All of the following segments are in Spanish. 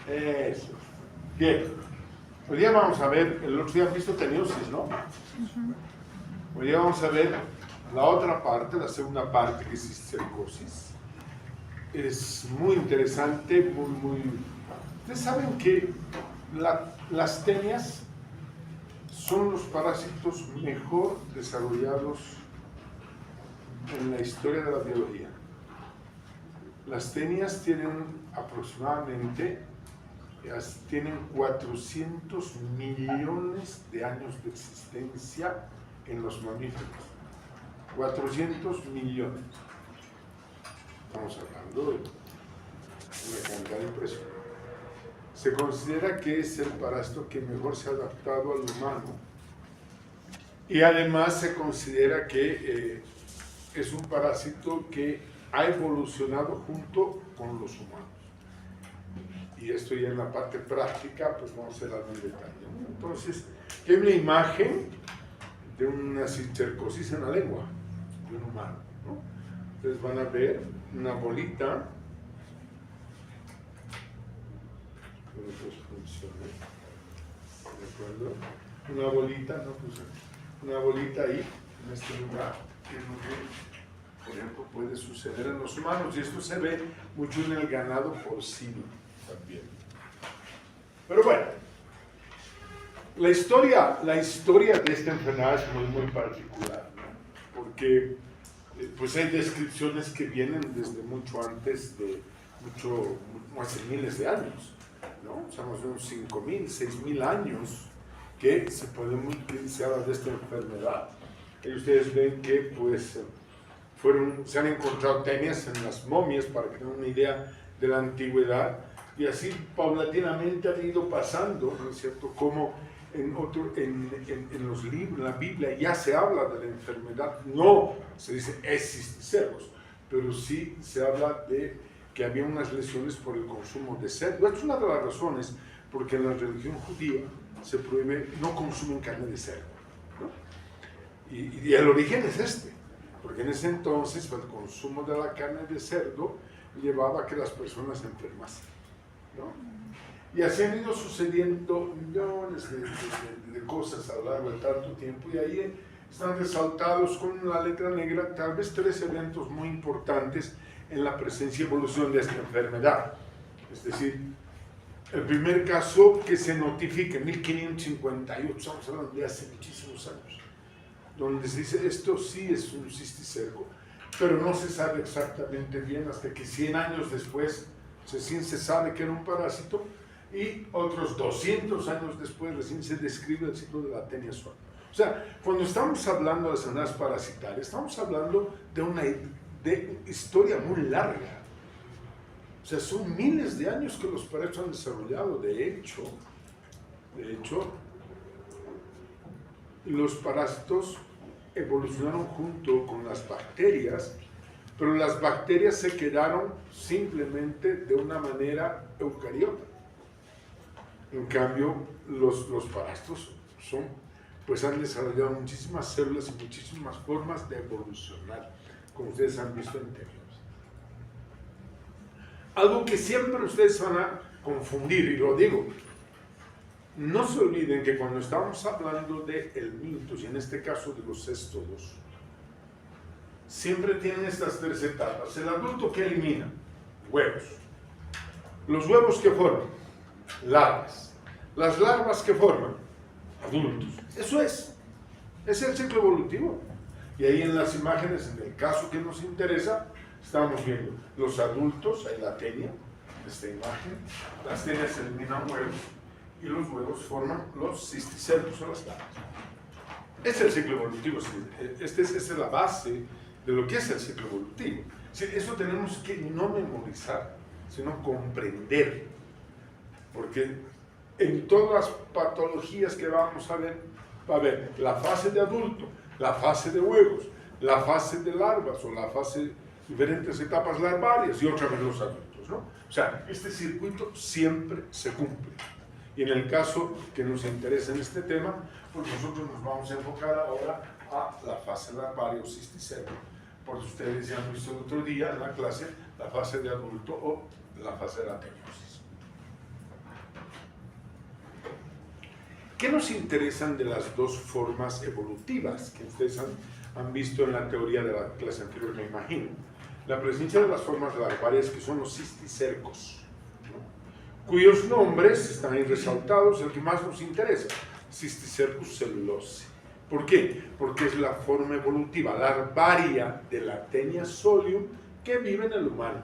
Eso. Bien. Hoy día vamos a ver, el otro día han visto teniosis, ¿no? Hoy día vamos a ver la otra parte, la segunda parte, que es cisticercosis. Es muy interesante, muy... Ustedes saben que las tenias son los parásitos mejor desarrollados en la historia de la biología. Las tenias tienen aproximadamente 400 millones de años de existencia en los mamíferos. 400 millones. Estamos hablando de una cantidad impresionante. Se considera que es el parásito que mejor se ha adaptado al humano y además se considera que es un parásito que ha evolucionado junto con los humanos. Y esto ya en la parte práctica, pues vamos a ver algún detalle. Entonces, hay una imagen de una cisticercosis en la lengua de un humano, ¿no? Ustedes van a ver una bolita. ¿De acuerdo? Una bolita, ¿no? Pues una bolita ahí, en este lugar, que es lo que, por ejemplo, puede suceder en los humanos, y esto se ve mucho en el ganado porcino también. Pero bueno, la historia de esta enfermedad es muy particular, ¿no? Porque pues hay descripciones que vienen desde mucho antes hace miles de años, ¿no? Estamos en unos 5.000, 6.000 años que se habla de esta enfermedad. Y ustedes ven que pues se han encontrado tenias en las momias para que tengan una idea de la antigüedad, y así paulatinamente ha ido pasando, ¿no es cierto?, como en los libros, en la Biblia ya se habla de la enfermedad, no se dice cisticercos, pero sí se habla de que había unas lesiones por el consumo de cerdo. Esta es una de las razones porque en la religión judía se prohíbe, no consumen carne de cerdo, ¿no? Y el origen es este, porque en ese entonces el consumo de la carne de cerdo llevaba a que las personas se enfermasen, ¿no? Y así han ido sucediendo millones de cosas a lo largo de tanto tiempo, y ahí están resaltados con la letra negra tal vez 3 eventos muy importantes en la presencia y evolución de esta enfermedad. Es decir, el primer caso que se notifica en 1558, estamos hablando de hace muchísimos años, donde se dice esto sí es un cisticerco, pero no se sabe exactamente bien hasta que 100 años después recién se sabe que era un parásito, y otros 200 años después recién se describe el ciclo de la tenia suave. O sea, cuando estamos hablando de las enfermedades parasitarias, estamos hablando de una historia muy larga. O sea, son miles de años que los parásitos han desarrollado. De hecho, los parásitos evolucionaron junto con las bacterias, pero las bacterias se quedaron simplemente de una manera eucariota. En cambio, los parásitos han desarrollado muchísimas células y muchísimas formas de evolucionar, como ustedes han visto en tenios. Algo que siempre ustedes van a confundir, y lo digo, no se olviden que cuando estamos hablando de helmintos, y en este caso de los céstodos, siempre tienen estas 3 etapas. El adulto, ¿qué elimina? Huevos. Los huevos, ¿qué forman? Larvas. Las larvas, ¿qué forman? Adultos. Eso es el ciclo evolutivo. Y ahí en las imágenes, en el caso que nos interesa, estamos viendo los adultos, ahí la tenia, esta imagen, las tenias eliminan huevos, y los huevos forman los cisticercos o las larvas. Es el ciclo evolutivo. Esta es la base de lo que es el ciclo evolutivo. Eso tenemos que no memorizar, sino comprender, porque en todas las patologías que vamos a ver, va a haber la fase de adulto, la fase de huevos, la fase de larvas, o la fase, diferentes etapas larvarias, y otra vez los adultos, ¿no? O sea, este circuito siempre se cumple. Y en el caso que nos interesa en este tema, pues nosotros nos vamos a enfocar ahora a la fase larvaria o cisticerco, porque ustedes ya han visto el otro día en la clase la fase de adulto o la fase de la teniosis. ¿Qué nos interesan de las dos formas evolutivas que ustedes han visto en la teoría de la clase anterior, me imagino? La presencia de las formas larvarias, que son los cisticercos, ¿no? Cuyos nombres están ahí resaltados, el que más nos interesa, Cisticercus celulose. ¿Por qué? Porque es la forma evolutiva larvaria de la Taenia solium que vive en el humano.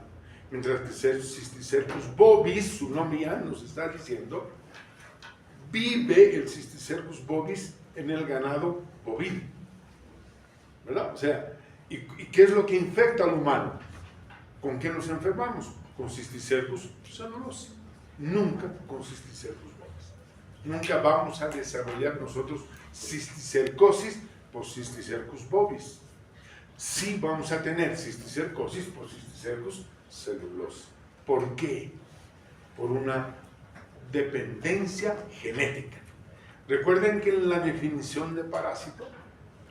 Mientras que Cisticercus bovis, su nombre ya nos está diciendo, vive el Cisticercus bovis en el ganado bovino. ¿Verdad? O sea, ¿y qué es lo que infecta al humano? ¿Con qué nos enfermamos? Con Cisticercus celulose. Nunca con Cisticercus bovis. Nunca vamos a desarrollar nosotros cisticercosis por Cisticercus bovis. Sí vamos a tener cisticercosis por Cisticercus celulose. ¿Por qué? Por una dependencia genética. Recuerden que en la definición de parásito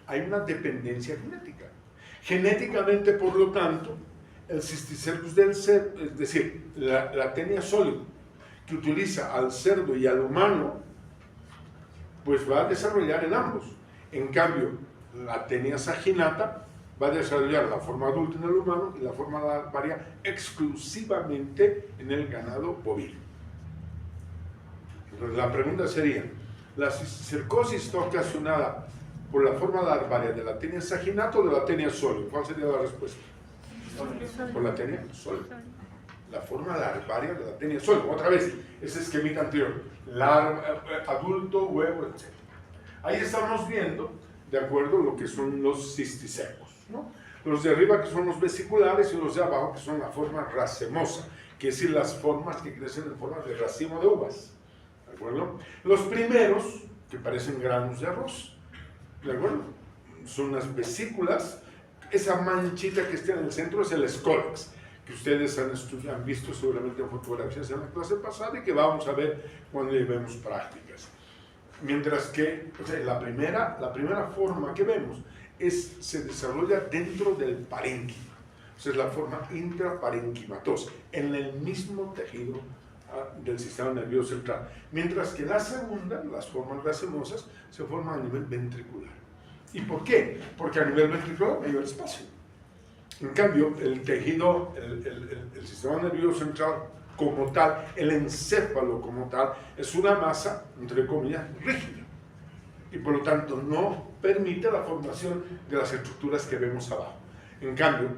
hay una dependencia genética. Genéticamente, por lo tanto, el Cisticercus del cerdo, es decir, la Taenia solium, que utiliza al cerdo y al humano, pues va a desarrollar en ambos. En cambio, la Taenia saginata va a desarrollar la forma adulta en el humano y la forma larvaria exclusivamente en el ganado bovino. Entonces, la pregunta sería, ¿la cisticercosis está ocasionada por la forma larvaria de la Taenia saginata o de la Taenia solium? ¿Cuál sería la respuesta? Por la Taenia solium. La forma larvaria de la Taenia solium. Otra vez, ese esquemita anterior. Adulto, huevo, etc. Ahí estamos viendo, de acuerdo, lo que son los cisticercos, ¿no? Los de arriba que son los vesiculares y los de abajo que son la forma racemosa, que es decir, las formas que crecen en forma de racimo de uvas. ¿De acuerdo? Los primeros, que parecen granos de arroz, ¿de acuerdo? Son las vesículas. Esa manchita que está en el centro es el escólex, que ustedes han visto seguramente en fotografías en la clase pasada y que vamos a ver cuando llevemos prácticas. Mientras que, o sea, la primera forma que vemos se desarrolla dentro del parénquima. O sea, es la forma intraparenquimatosa, en el mismo tejido del sistema nervioso central. Mientras que la segunda, las formas racemosas, se forman a nivel ventricular. ¿Y por qué? Porque a nivel ventricular hay mayor espacio. En cambio, el tejido, el sistema nervioso central como tal, el encéfalo como tal, es una masa, entre comillas, rígida. Y por lo tanto no permite la formación de las estructuras que vemos abajo. En cambio,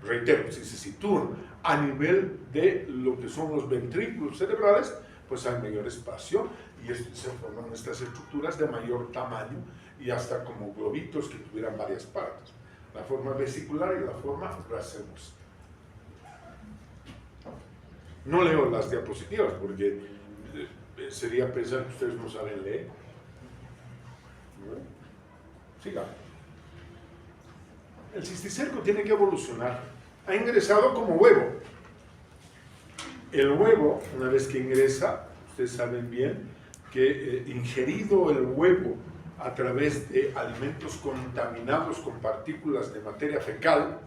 reitero, si se sitúan a nivel de lo que son los ventrículos cerebrales, pues hay mayor espacio y se forman estas estructuras de mayor tamaño y hasta como globitos que tuvieran varias partes. La forma vesicular y la forma racemosa. No leo las diapositivas porque sería pensar que ustedes no saben leer. ¿No? Siga. El cisticerco tiene que evolucionar. Ha ingresado como huevo. El huevo, una vez que ingresa, ustedes saben bien que ingerido el huevo a través de alimentos contaminados con partículas de materia fecal,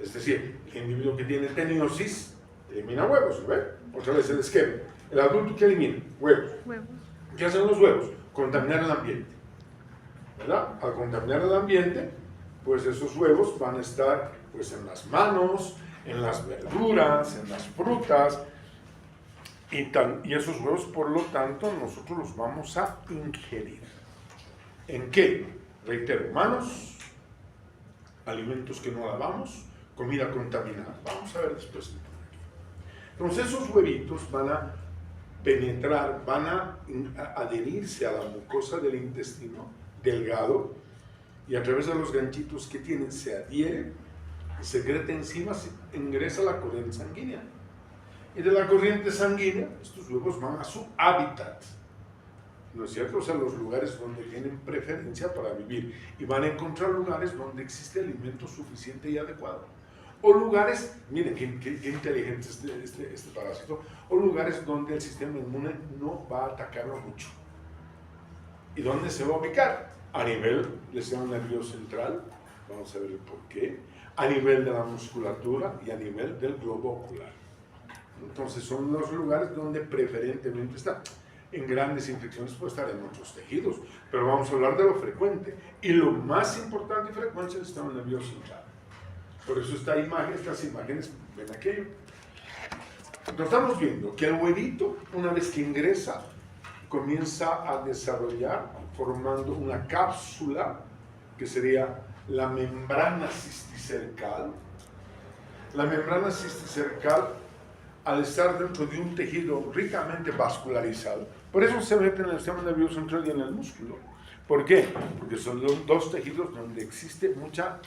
es decir, el individuo que tiene teniosis elimina huevos, ¿ve? Otra vez el esquema. El adulto que elimina huevos. ¿Qué hacen los huevos? Contaminar el ambiente, ¿verdad? Al contaminar el ambiente, pues esos huevos van a estar pues en las manos, en las verduras, en las frutas, y esos huevos, por lo tanto, nosotros los vamos a ingerir. ¿En qué? Reitero, manos, alimentos que no lavamos, comida contaminada. Vamos a ver después. Entonces esos huevitos van a penetrar, van a adherirse a la mucosa del intestino delgado y a través de los ganchitos que tienen se adhieren, secreta enzimas, ingresa a la corriente sanguínea. Y de la corriente sanguínea, estos huevos van a su hábitat, ¿no es cierto? O sea, los lugares donde tienen preferencia para vivir. Y van a encontrar lugares donde existe alimento suficiente y adecuado. O lugares, miren qué inteligente este parásito, o lugares donde el sistema inmune no va a atacarlo mucho. ¿Y dónde se va a ubicar? A nivel del sistema nervioso central, vamos a ver el por qué, a nivel de la musculatura y a nivel del globo ocular. Entonces son los lugares donde preferentemente está. en grandes infecciones puede estar en otros tejidos, pero vamos a hablar de lo frecuente. Y lo más importante y frecuente es el sistema nervioso central. Por eso estas imágenes, ven aquello. Entonces estamos viendo que el huevito, una vez que ingresa, comienza a desarrollar formando una cápsula que sería la membrana cisticercal. La membrana cisticercal, al estar dentro de un tejido ricamente vascularizado, por eso se mete en el sistema nervioso central y en el músculo. ¿Por qué? Porque son dos tejidos donde existe mucha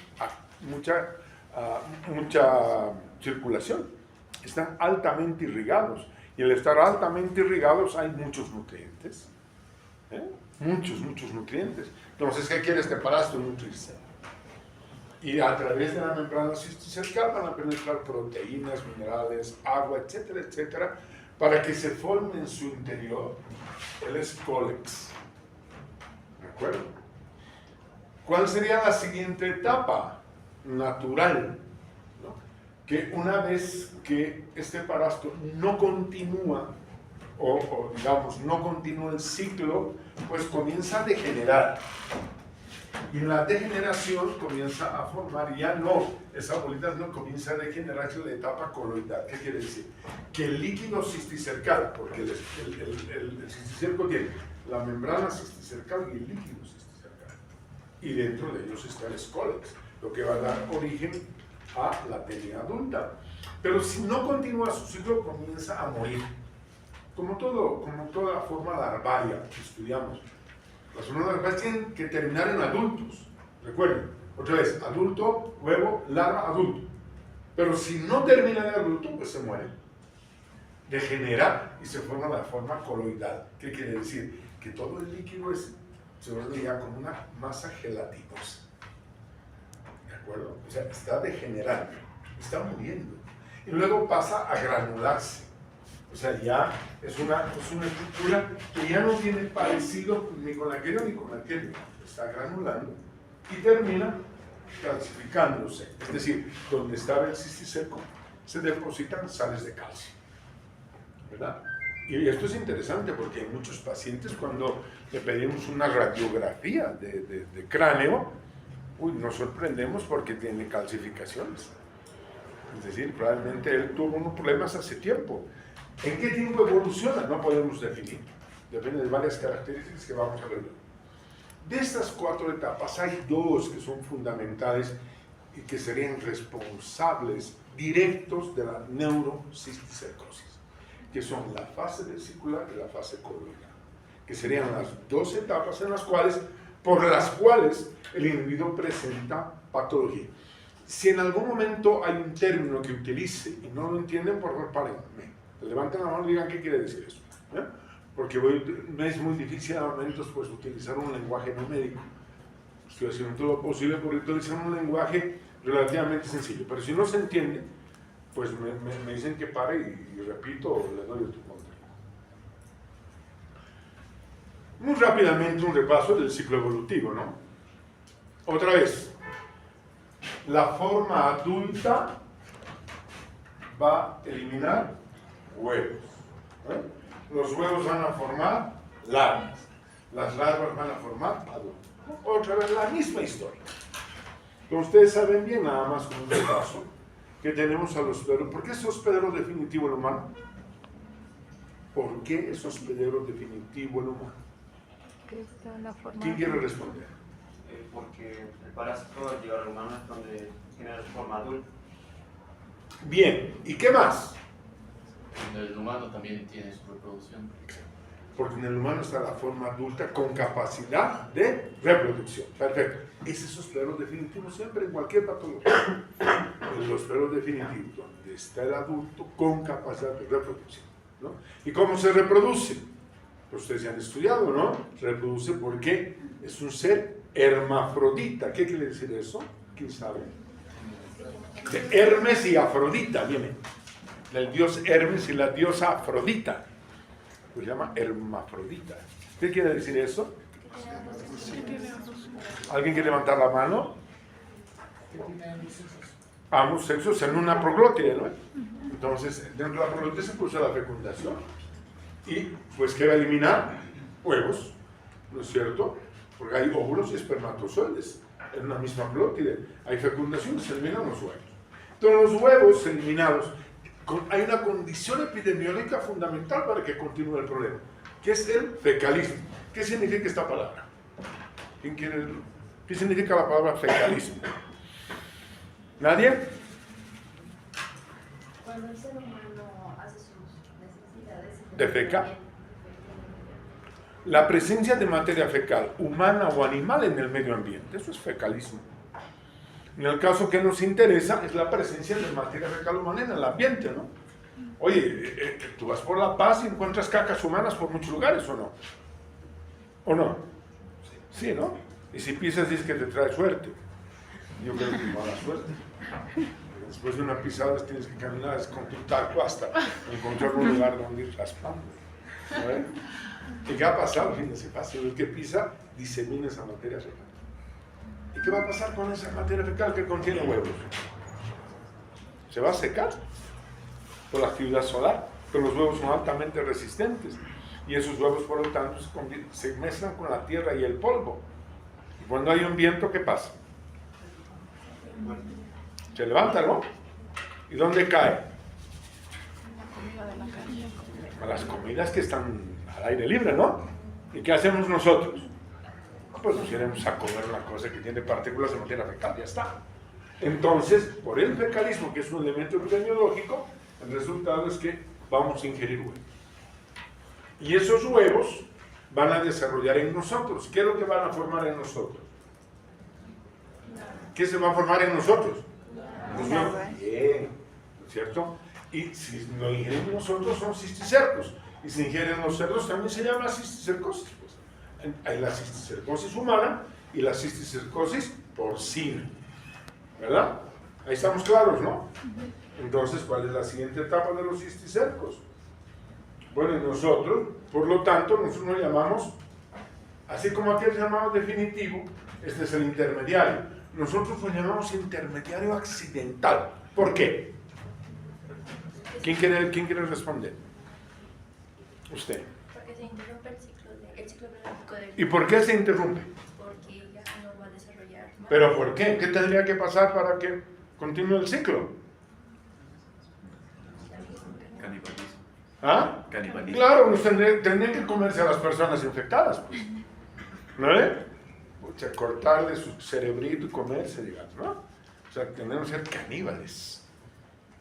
circulación. Están altamente irrigados. Y al estar altamente irrigados hay muchos nutrientes. Muchos nutrientes. Entonces, ¿qué quiere este parásito? Nutrirse. Y a través de la membrana cisticercal van a penetrar proteínas, minerales, agua, etcétera, etcétera, para que se forme en su interior el escólex. ¿De acuerdo? ¿Cuál sería la siguiente etapa? Natural, ¿no? Que una vez que este parásito no continúa, o digamos, no continúa el ciclo, pues comienza a degenerar. Y en la degeneración comienza a formar, ya no, esa bolita no comienza a degenerarse en la etapa coloidal. ¿Qué quiere decir? Que el líquido cisticercal, porque el cisticerco tiene la membrana cisticercal y el líquido cisticercal. Y dentro de ellos está el escólex, lo que va a dar origen a la tenia adulta. Pero si no continúa su ciclo, comienza a morir. Como toda forma larvaria que estudiamos. Las formas larvarias tienen que terminar en adultos. Recuerden, otra vez, adulto, huevo, larva, adulto. Pero si no termina de adulto, pues se muere. Degenera y se forma la forma coloidal. ¿Qué quiere decir? Que todo el líquido se vuelve ya como una masa gelatinosa. ¿De acuerdo? O sea, está degenerando, está muriendo. Y luego pasa a granularse. O sea, ya es una estructura que ya no tiene parecido ni con aquello ni con aquello. Está granulando y termina calcificándose. Es decir, donde estaba el cisticerco se depositan sales de calcio. ¿Verdad? Y esto es interesante porque en muchos pacientes cuando le pedimos una radiografía de cráneo, nos sorprendemos porque tiene calcificaciones. Es decir, probablemente él tuvo unos problemas hace tiempo. ¿En qué tiempo evoluciona? No podemos definir. Depende de varias características que vamos a ver. De estas 4 etapas hay 2 que son fundamentales y que serían responsables directos de la neurocisticercosis, que son la fase vesicular y la fase coloidal, que serían las 2 etapas por las cuales el individuo presenta patología. Si en algún momento hay un término que utilice y no lo entienden, por favor, párenme. Levanten la mano y digan qué quiere decir eso. Porque me es muy difícil a momentos pues, utilizar un lenguaje no médico. Estoy haciendo todo lo posible por utilizar un lenguaje relativamente sencillo. Pero si no se entiende, pues me dicen que pare y repito o le doy otro contra. Muy rápidamente un repaso del ciclo evolutivo, ¿no? Otra vez, la forma adulta va a eliminar huevos. Los huevos van a formar larvas. Las larvas van a formar adultos. Otra vez la misma historia. Como ustedes saben bien, nada más con un repaso, que tenemos al hospedero. ¿Por qué es hospedero definitivo el humano? ¿Por qué es hospedero definitivo el humano? ¿Quién quiere responder? Porque el parásito al llegar al humano es donde genera su forma adulta. Bien, ¿y qué más? El humano también tiene su reproducción. Porque en el humano está la forma adulta con capacidad de reproducción. Perfecto. Ese es hospedero definitivo siempre en cualquier patología. El hospedero definitivo, donde está el adulto con capacidad de reproducción, ¿no? ¿Y cómo se reproduce? Pues ustedes ya han estudiado, ¿no? Se reproduce porque es un ser hermafrodita. ¿Qué quiere decir eso? ¿Quién sabe? De Hermes y Afrodita viene. Del dios Hermes y la diosa Afrodita. Pues se llama hermafrodita. ¿Qué quiere decir eso? ¿Alguien quiere levantar la mano? Ambos sexos en una proglotia, ¿no? Entonces, dentro de la proglotia se produce la fecundación. Y pues, ¿qué va a eliminar? Huevos, ¿no es cierto? Porque hay óvulos y espermatozoides en una misma plótide. Hay fecundación, se eliminan los huevos. Entonces, los huevos eliminados, hay una condición epidemiológica fundamental para que continúe el problema, que es el fecalismo. ¿Qué significa esta palabra? ¿Quién quiere? ¿Qué significa la palabra fecalismo? ¿Nadie? Cuando el ser humano hace sus necesidades... ¿Defeca? La presencia de materia fecal, humana o animal, en el medio ambiente, eso es fecalismo. En el caso que nos interesa es la presencia de materia fecal humana en el ambiente, ¿no? Oye, tú vas por La Paz y encuentras cacas humanas por muchos lugares, ¿o no? ¿O no? Sí, ¿no? Y si pisas dices que te trae suerte. Yo creo que mala suerte. Después de una pisada tienes que caminar con tu taco hasta encontrar un lugar donde ir raspando. ¿Sabes? ¿Y qué va a pasar? Fíjense, fácil. El que pisa disemina esa materia fecal. ¿Y qué va a pasar con esa materia fecal que contiene huevos? Se va a secar por la actividad solar, pero los huevos son altamente resistentes y esos huevos, por lo tanto, se mezclan con la tierra y el polvo. Y cuando hay un viento, ¿qué pasa? Se levanta, ¿no? ¿Y dónde cae? A las comidas que están al aire libre, ¿no? ¿Y qué hacemos nosotros? Pues nos iremos a comer una cosa que tiene partículas de materia fecal, ya está. Entonces, por el fecalismo, que es un elemento epidemiológico, el resultado es que vamos a ingerir huevos. Y esos huevos van a desarrollar en nosotros. ¿Qué es lo que van a formar en nosotros? ¿Qué se va a formar en nosotros? Los huevos. Bien, ¿cierto? Y si lo ingerimos nosotros son cisticercos. Y si ingieren los cerdos también se llama cisticercosis. Pues. Hay la cisticercosis humana y la cisticercosis porcina. ¿Verdad? Ahí estamos claros, ¿no? Entonces, ¿cuál es la siguiente etapa de los cisticercos? Bueno, y nosotros, por lo tanto, nosotros lo llamamos, así como aquel llamado definitivo, este es el intermediario. Nosotros lo llamamos intermediario accidental. ¿Por qué? ¿Quién quiere responder? Usted. Porque se interrumpe el ciclo biológico del... ¿Y por qué se interrumpe? Porque ya no va a desarrollar más. ¿Pero por qué? ¿Qué tendría que pasar para que continúe el ciclo? Canibalismo. ¿Ah? Canibalismo. Claro, pues tendrían que comerse a las personas infectadas, pues. ¿No es? O sea, cortarle su cerebrito y comerse, digamos, ¿no? O sea, tenemos que ser caníbales.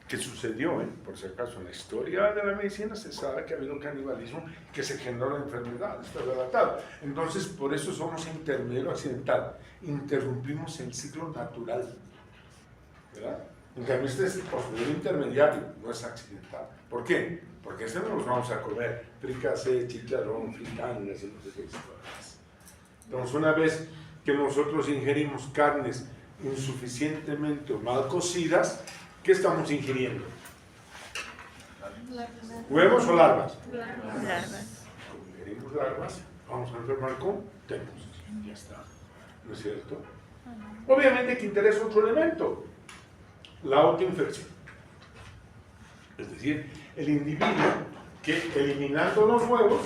¿Qué sucedió, por si acaso? En la historia de la medicina se sabe que ha habido un canibalismo que se generó la enfermedad, está relatado. Entonces, por eso somos intermedio accidental. Interrumpimos el ciclo natural, ¿verdad? En cambio, este es el posterior intermediario, no es accidental. ¿Por qué? Porque este no los vamos a comer. Fricasé, chicharrón, fritangas, y no sé qué historias. Entonces, una vez que nosotros ingerimos carnes insuficientemente o mal cocidas, ¿qué estamos ingiriendo? ¿Huevos o larvas? Larvas. Como ingerimos larvas, vamos a enfermar con tétanos. Ya está. ¿No es cierto? Obviamente que interesa otro elemento, la autoinfección. Es decir, el individuo que eliminando los huevos,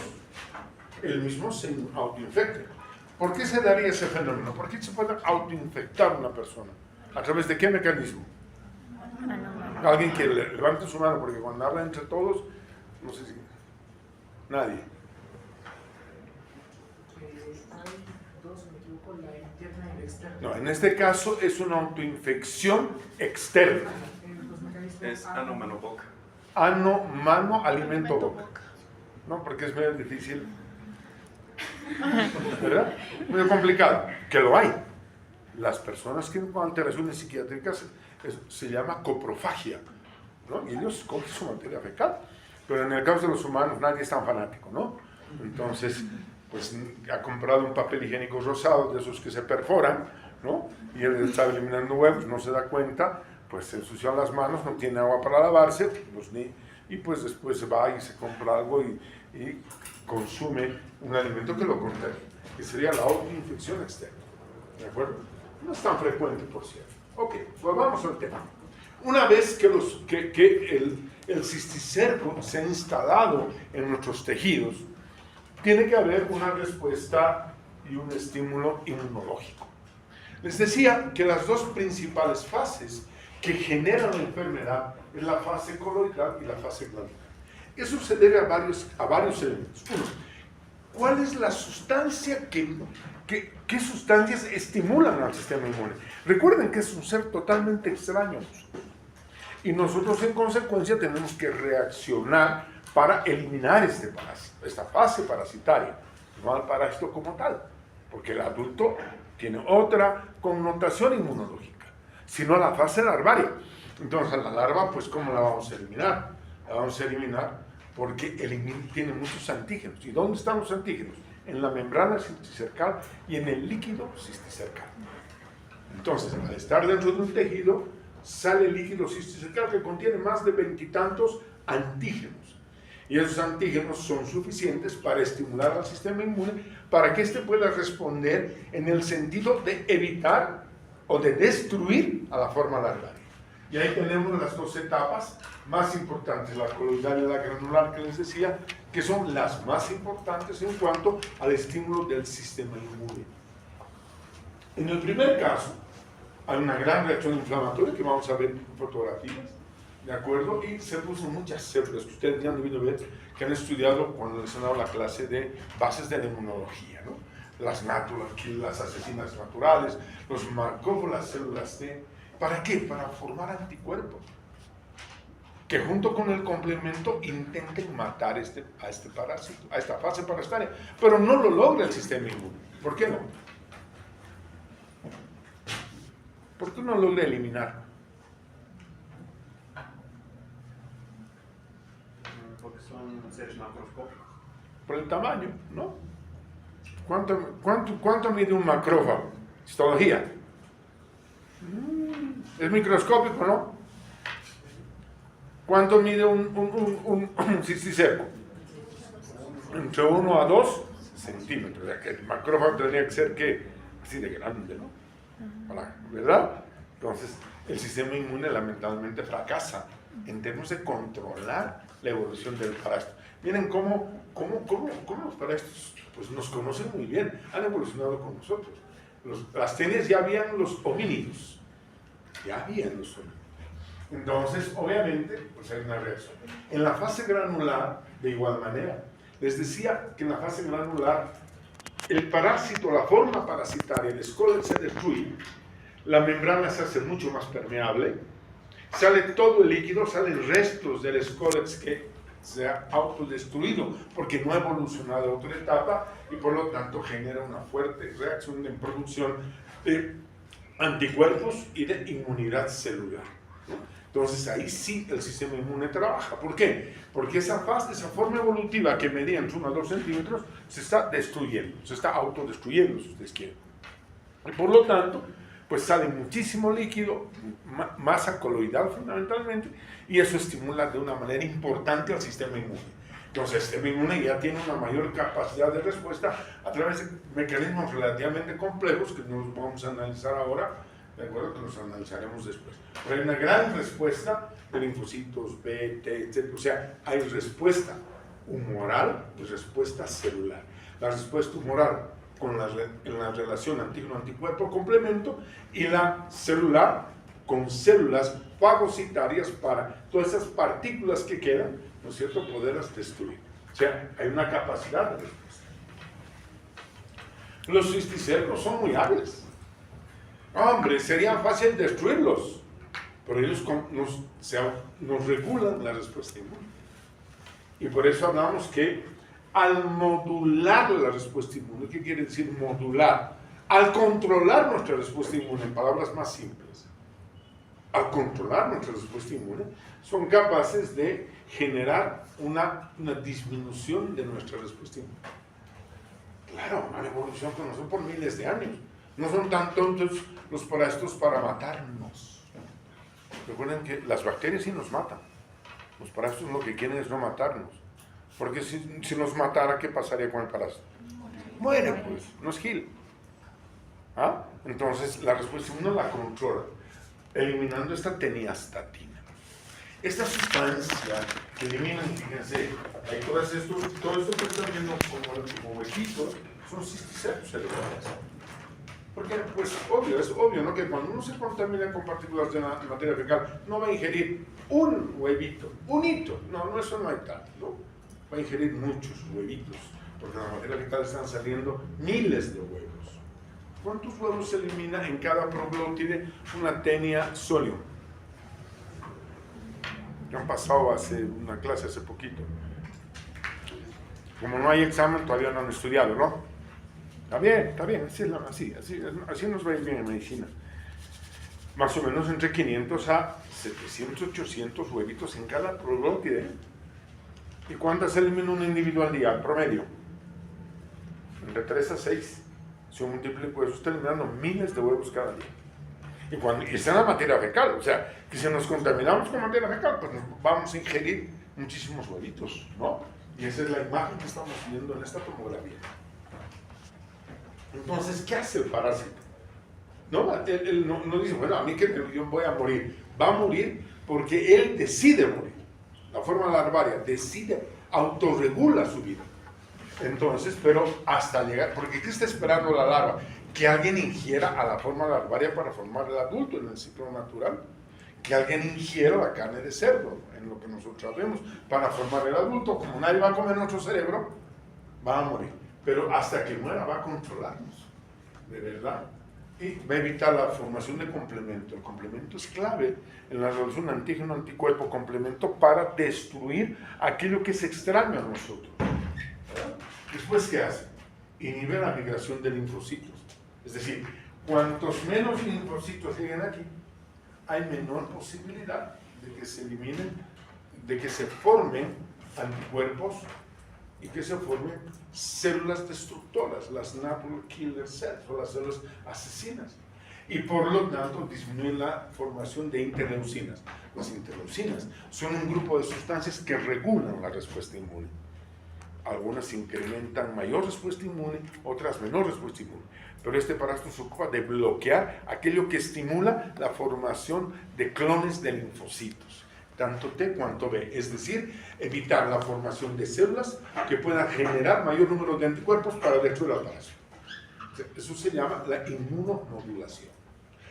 él mismo se autoinfecta. ¿Por qué se daría ese fenómeno? ¿Por qué se puede autoinfectar una persona? ¿A través de qué mecanismo? Alguien que levante su mano, porque cuando habla entre todos, no sé si... Nadie. Hay dos, me equivoco, la interna y la externa. No, en este caso es una autoinfección externa. Los mecanismos Es ano, mano, boca. Ano, mano, alimento, boca. No, porque es medio difícil. ¿Verdad? Muy complicado. Que lo hay. Las personas que con alteraciones psiquiátricas se llama coprofagia, ¿no? Y ellos comen su materia fecal. Pero en el caso de los humanos nadie es tan fanático, ¿no? Entonces, pues ha comprado un papel higiénico rosado de esos que se perforan, ¿no? Y él está eliminando huevos, no se da cuenta, pues se ensucian las manos, no tiene agua para lavarse, y pues después se va y se compra algo y consume un alimento que lo contagia, que sería la autoinfección externa. ¿De acuerdo? No es tan frecuente, por cierto. Ok, pues vamos al tema. Una vez que el cisticerco se ha instalado en nuestros tejidos, tiene que haber una respuesta y un estímulo inmunológico. Les decía que las dos principales fases que generan la enfermedad es la fase coloidal y la fase glandular. Eso se debe a varios elementos. Uno, ¿cuál es la sustancia qué sustancias estimulan al sistema inmune? Recuerden que es un ser totalmente extraño. Y nosotros en consecuencia tenemos que reaccionar para eliminar este parásito, esta fase parasitaria, no al parásito como tal, porque el adulto tiene otra connotación inmunológica, sino la fase larvaria. Entonces a la larva, pues ¿cómo la vamos a eliminar? La vamos a eliminar porque tiene muchos antígenos. ¿Y dónde están los antígenos? En la membrana cisticercal y en el líquido cisticercal. Entonces, al estar dentro de un tejido, sale el líquido cisticercal que contiene más de 20 y tantos antígenos. Y esos antígenos son suficientes para estimular al sistema inmune para que éste pueda responder en el sentido de evitar o de destruir a la forma larvaria. Y ahí tenemos las dos etapas más importantes, la coloidal y la granular, que les decía, que son las más importantes en cuanto al estímulo del sistema inmune. En el primer caso, hay una gran reacción inflamatoria que vamos a ver en fotografías, ¿de acuerdo? Y se puso muchas células que ustedes ya han debido ver, que han estudiado cuando les han dado la clase de bases de la inmunología, ¿no? Las natural killers, las asesinas naturales, los macrófagos, las células T. ¿Para qué? Para formar anticuerpos que junto con el complemento intenten matar a este parásito, a esta fase parasitaria, pero no lo logra el sistema inmune. ¿Por qué no? ¿Por qué no logra eliminar? Porque son seres macroscópicos. Por el tamaño, ¿no? ¿Cuánto mide un macrófago? Histología. Es microscópico, ¿no? ¿Cuánto mide un cisticerco? Entre 1 a 2 centímetros. O sea, que el macrófago tendría que ser que así de grande, ¿no? ¿Verdad? Entonces, el sistema inmune lamentablemente fracasa en términos de controlar la evolución del parásito. Miren cómo los parásitos pues, nos conocen muy bien, han evolucionado con nosotros. Las tenias ya habían los homínidos. Entonces, obviamente, pues hay una reacción. En la fase granular, de igual manera, les decía que en la fase granular, el parásito, la forma parasitaria, el escólex se destruye, la membrana se hace mucho más permeable, sale todo el líquido, salen restos del escólex que se ha autodestruido porque no ha evolucionado a otra etapa y por lo tanto genera una fuerte reacción de producción de anticuerpos y de inmunidad celular, ¿no? Entonces ahí sí el sistema inmune trabaja. ¿Por qué? Porque esa forma evolutiva que medía entre 1 a 2 centímetros se está destruyendo, se está autodestruyendo, si ustedes quieren. Y por lo tanto, pues sale muchísimo líquido, masa coloidal fundamentalmente, y eso estimula de una manera importante al sistema inmune. Entonces el sistema inmune ya tiene una mayor capacidad de respuesta a través de mecanismos relativamente complejos que no los vamos a analizar ahora, de acuerdo, que los analizaremos después. Pero hay una gran respuesta de linfocitos, B, T, etc. O sea, hay respuesta humoral y respuesta celular. La respuesta humoral en la relación antígeno-anticuerpo complemento y la celular con células fagocitarias para todas esas partículas que quedan, ¿no es cierto?, poderlas destruir. O sea, hay una capacidad de respuesta. Los cisticercos son muy hábiles. Hombre, sería fácil destruirlos, pero ellos nos regulan la respuesta inmune. Y por eso hablamos que al modular la respuesta inmune, ¿qué quiere decir modular? Al controlar nuestra respuesta inmune, en palabras más simples, al controlar nuestra respuesta inmune, son capaces de generar una disminución de nuestra respuesta inmune. Claro, una evolución que no son por miles de años. No son tan tontos los parásitos para matarnos. Recuerden que las bacterias sí nos matan. Los parásitos lo que quieren es no matarnos. Porque si nos matara, ¿qué pasaría con el parásito? Muere, pues, no es Gil. ¿Ah? Entonces, la respuesta inmune la controla, eliminando esta teniastatina. Esta sustancia que eliminan, fíjense, hay todo esto que están viendo como huequitos, son cisticercos cerebrales. Porque, pues, es obvio, ¿no? Que cuando uno se contamina con partículas de la materia fecal, no va a ingerir un huevito, un hito. No, eso no hay tanto, ¿no? Va a ingerir muchos huevitos, porque en la materia fecal están saliendo miles de huevos. ¿Cuántos huevos se elimina en cada proglótide una tenia sólido? Que han pasado una clase hace poquito. Como no hay examen, todavía no han estudiado, ¿no? Está bien, así nos va a ir bien en medicina. Más o menos entre 500 a 700, 800 huevitos en cada proglótide. ¿Y cuántas elimina un individuo al día, promedio? Entre 3 a 6. Si uno multiplica eso, está eliminando miles de huevos cada día. Y está en la materia fecal, o sea, que si nos contaminamos con materia fecal, pues nos vamos a ingerir muchísimos huevitos, ¿no? Y esa es la imagen que estamos viendo en esta tomografía. Entonces, ¿qué hace el parásito? No, él no dice, bueno, a mí que yo voy a morir. Va a morir porque él decide morir. La forma larvaria decide, autorregula su vida. Entonces, pero hasta llegar, porque ¿qué está esperando la larva? Que alguien ingiera a la forma larvaria para formar el adulto en el ciclo natural. Que alguien ingiera la carne de cerdo, en lo que nosotros vemos, para formar el adulto. Como nadie va a comer nuestro cerebro, va a morir. Pero hasta que muera va a controlarnos, de verdad. Y va a evitar la formación de complemento. El complemento es clave en la relación antígeno-anticuerpo complemento para destruir aquello que es extraño a nosotros. ¿Verdad? Después, ¿qué hace? Inhibe la migración de linfocitos. Es decir, cuantos menos linfocitos lleguen aquí, hay menor posibilidad de que se eliminen, de que se formen anticuerpos y que se formen células destructoras, las natural killer cells o las células asesinas. Y por lo tanto disminuye la formación de interleucinas. Las interleucinas son un grupo de sustancias que regulan la respuesta inmune. Algunas incrementan mayor respuesta inmune, otras menor respuesta inmune. Pero este parásito se ocupa de bloquear aquello que estimula la formación de clones de linfocitos, tanto T cuanto B, es decir, evitar la formación de células que puedan generar mayor número de anticuerpos para destruir al parásito. Eso se llama la inmunomodulación,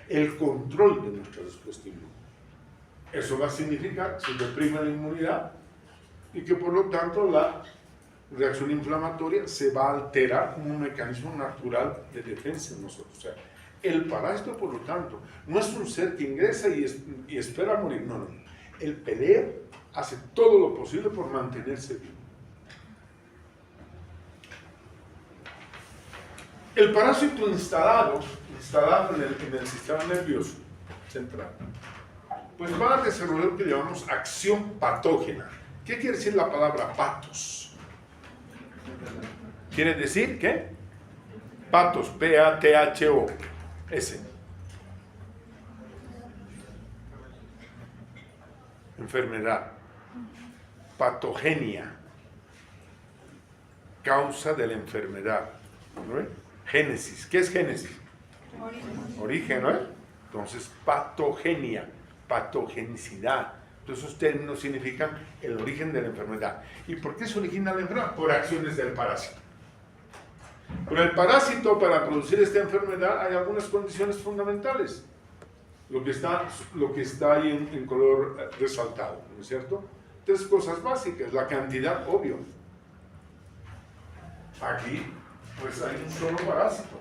el control de nuestra respuesta inmune. Eso va a significar que se reprime la inmunidad y que por lo tanto la reacción inflamatoria se va a alterar como un mecanismo natural de defensa en nosotros. O sea, el parásito, por lo tanto, no es un ser que ingresa y espera morir, no. El pelea hace todo lo posible por mantenerse vivo. El parásito instalado en el sistema nervioso central, pues va a desarrollar lo que llamamos acción patógena. ¿Qué quiere decir la palabra patos? ¿Quiere decir qué? Patos, P-A-T-H-O-S. Enfermedad. Patogenia. Causa de la enfermedad. ¿No? Génesis. ¿Qué es génesis? Origen, ¿no? Entonces, patogenia, patogenicidad. Entonces, esos términos significan el origen de la enfermedad. ¿Y por qué se origina la enfermedad? Por acciones del parásito. Pero el parásito, para producir esta enfermedad, hay algunas condiciones fundamentales. Lo que está ahí en color resaltado, ¿no es cierto? Tres cosas básicas. La cantidad, obvio. Aquí, pues hay un solo parásito,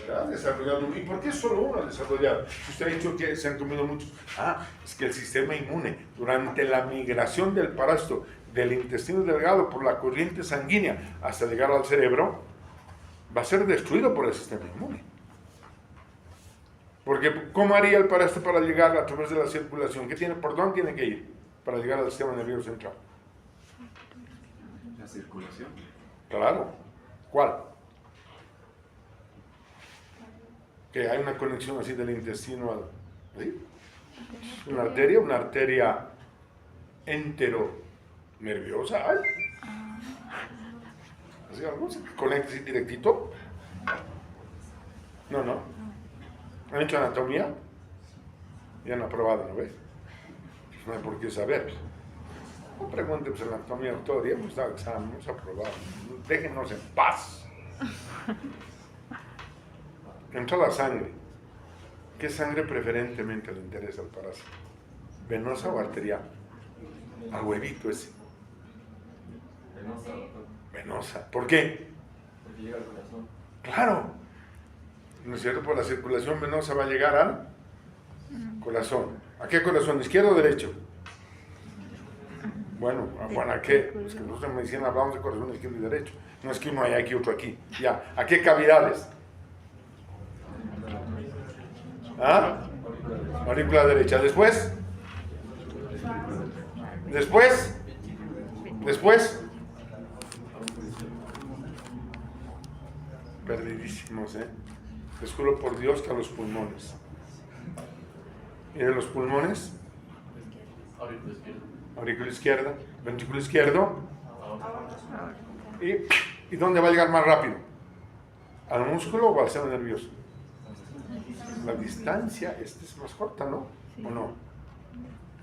¿verdad? Desarrollado. ¿Y por qué solo uno desarrollado? Usted ha dicho que se han comido muchos. Es que el sistema inmune, durante la migración del parásito del intestino delgado por la corriente sanguínea hasta llegar al cerebro, va a ser destruido por el sistema inmune. Porque, ¿cómo haría el parásito para llegar a través de la circulación? ¿Por dónde tiene que ir para llegar al sistema nervioso central? La circulación. Claro. ¿Cuál? Que hay una conexión así del intestino al... ¿sí? Una arteria enteronerviosa. ¿Hay? ¿Así algo? ¿Se conecta así directito? No. ¿Han hecho anatomía? Ya han aprobado, ¿no ves? no hay por qué saber. No pregunten en la anatomía doctor, ya hemos dado examen, hemos aprobado. Déjenos en paz. Entra la sangre. ¿Qué sangre preferentemente le interesa al parásito? ¿Venosa o arterial? Al huevito ese. Venosa, doctor. Venosa. ¿Por qué? Porque llega al corazón. Claro. ¿No es cierto? Por la circulación venosa va a llegar al corazón. ¿A qué corazón? ¿Izquierdo o derecho? Bueno, ¿a qué? Es que nosotros en medicina hablamos de corazón izquierdo y derecho. No es que uno allá aquí, otro aquí. Ya. ¿A qué cavidades? ¿Ah? Aurícula derecha. Después. Perdidísimos, ¿eh? Les juro por Dios que a los pulmones. ¿Y de los pulmones? Aurícula izquierda. Aurícula izquierda, ventrículo izquierdo. ¿Y dónde va a llegar más rápido? ¿Al músculo o al sistema nervioso? La distancia es más corta, ¿no? ¿O no?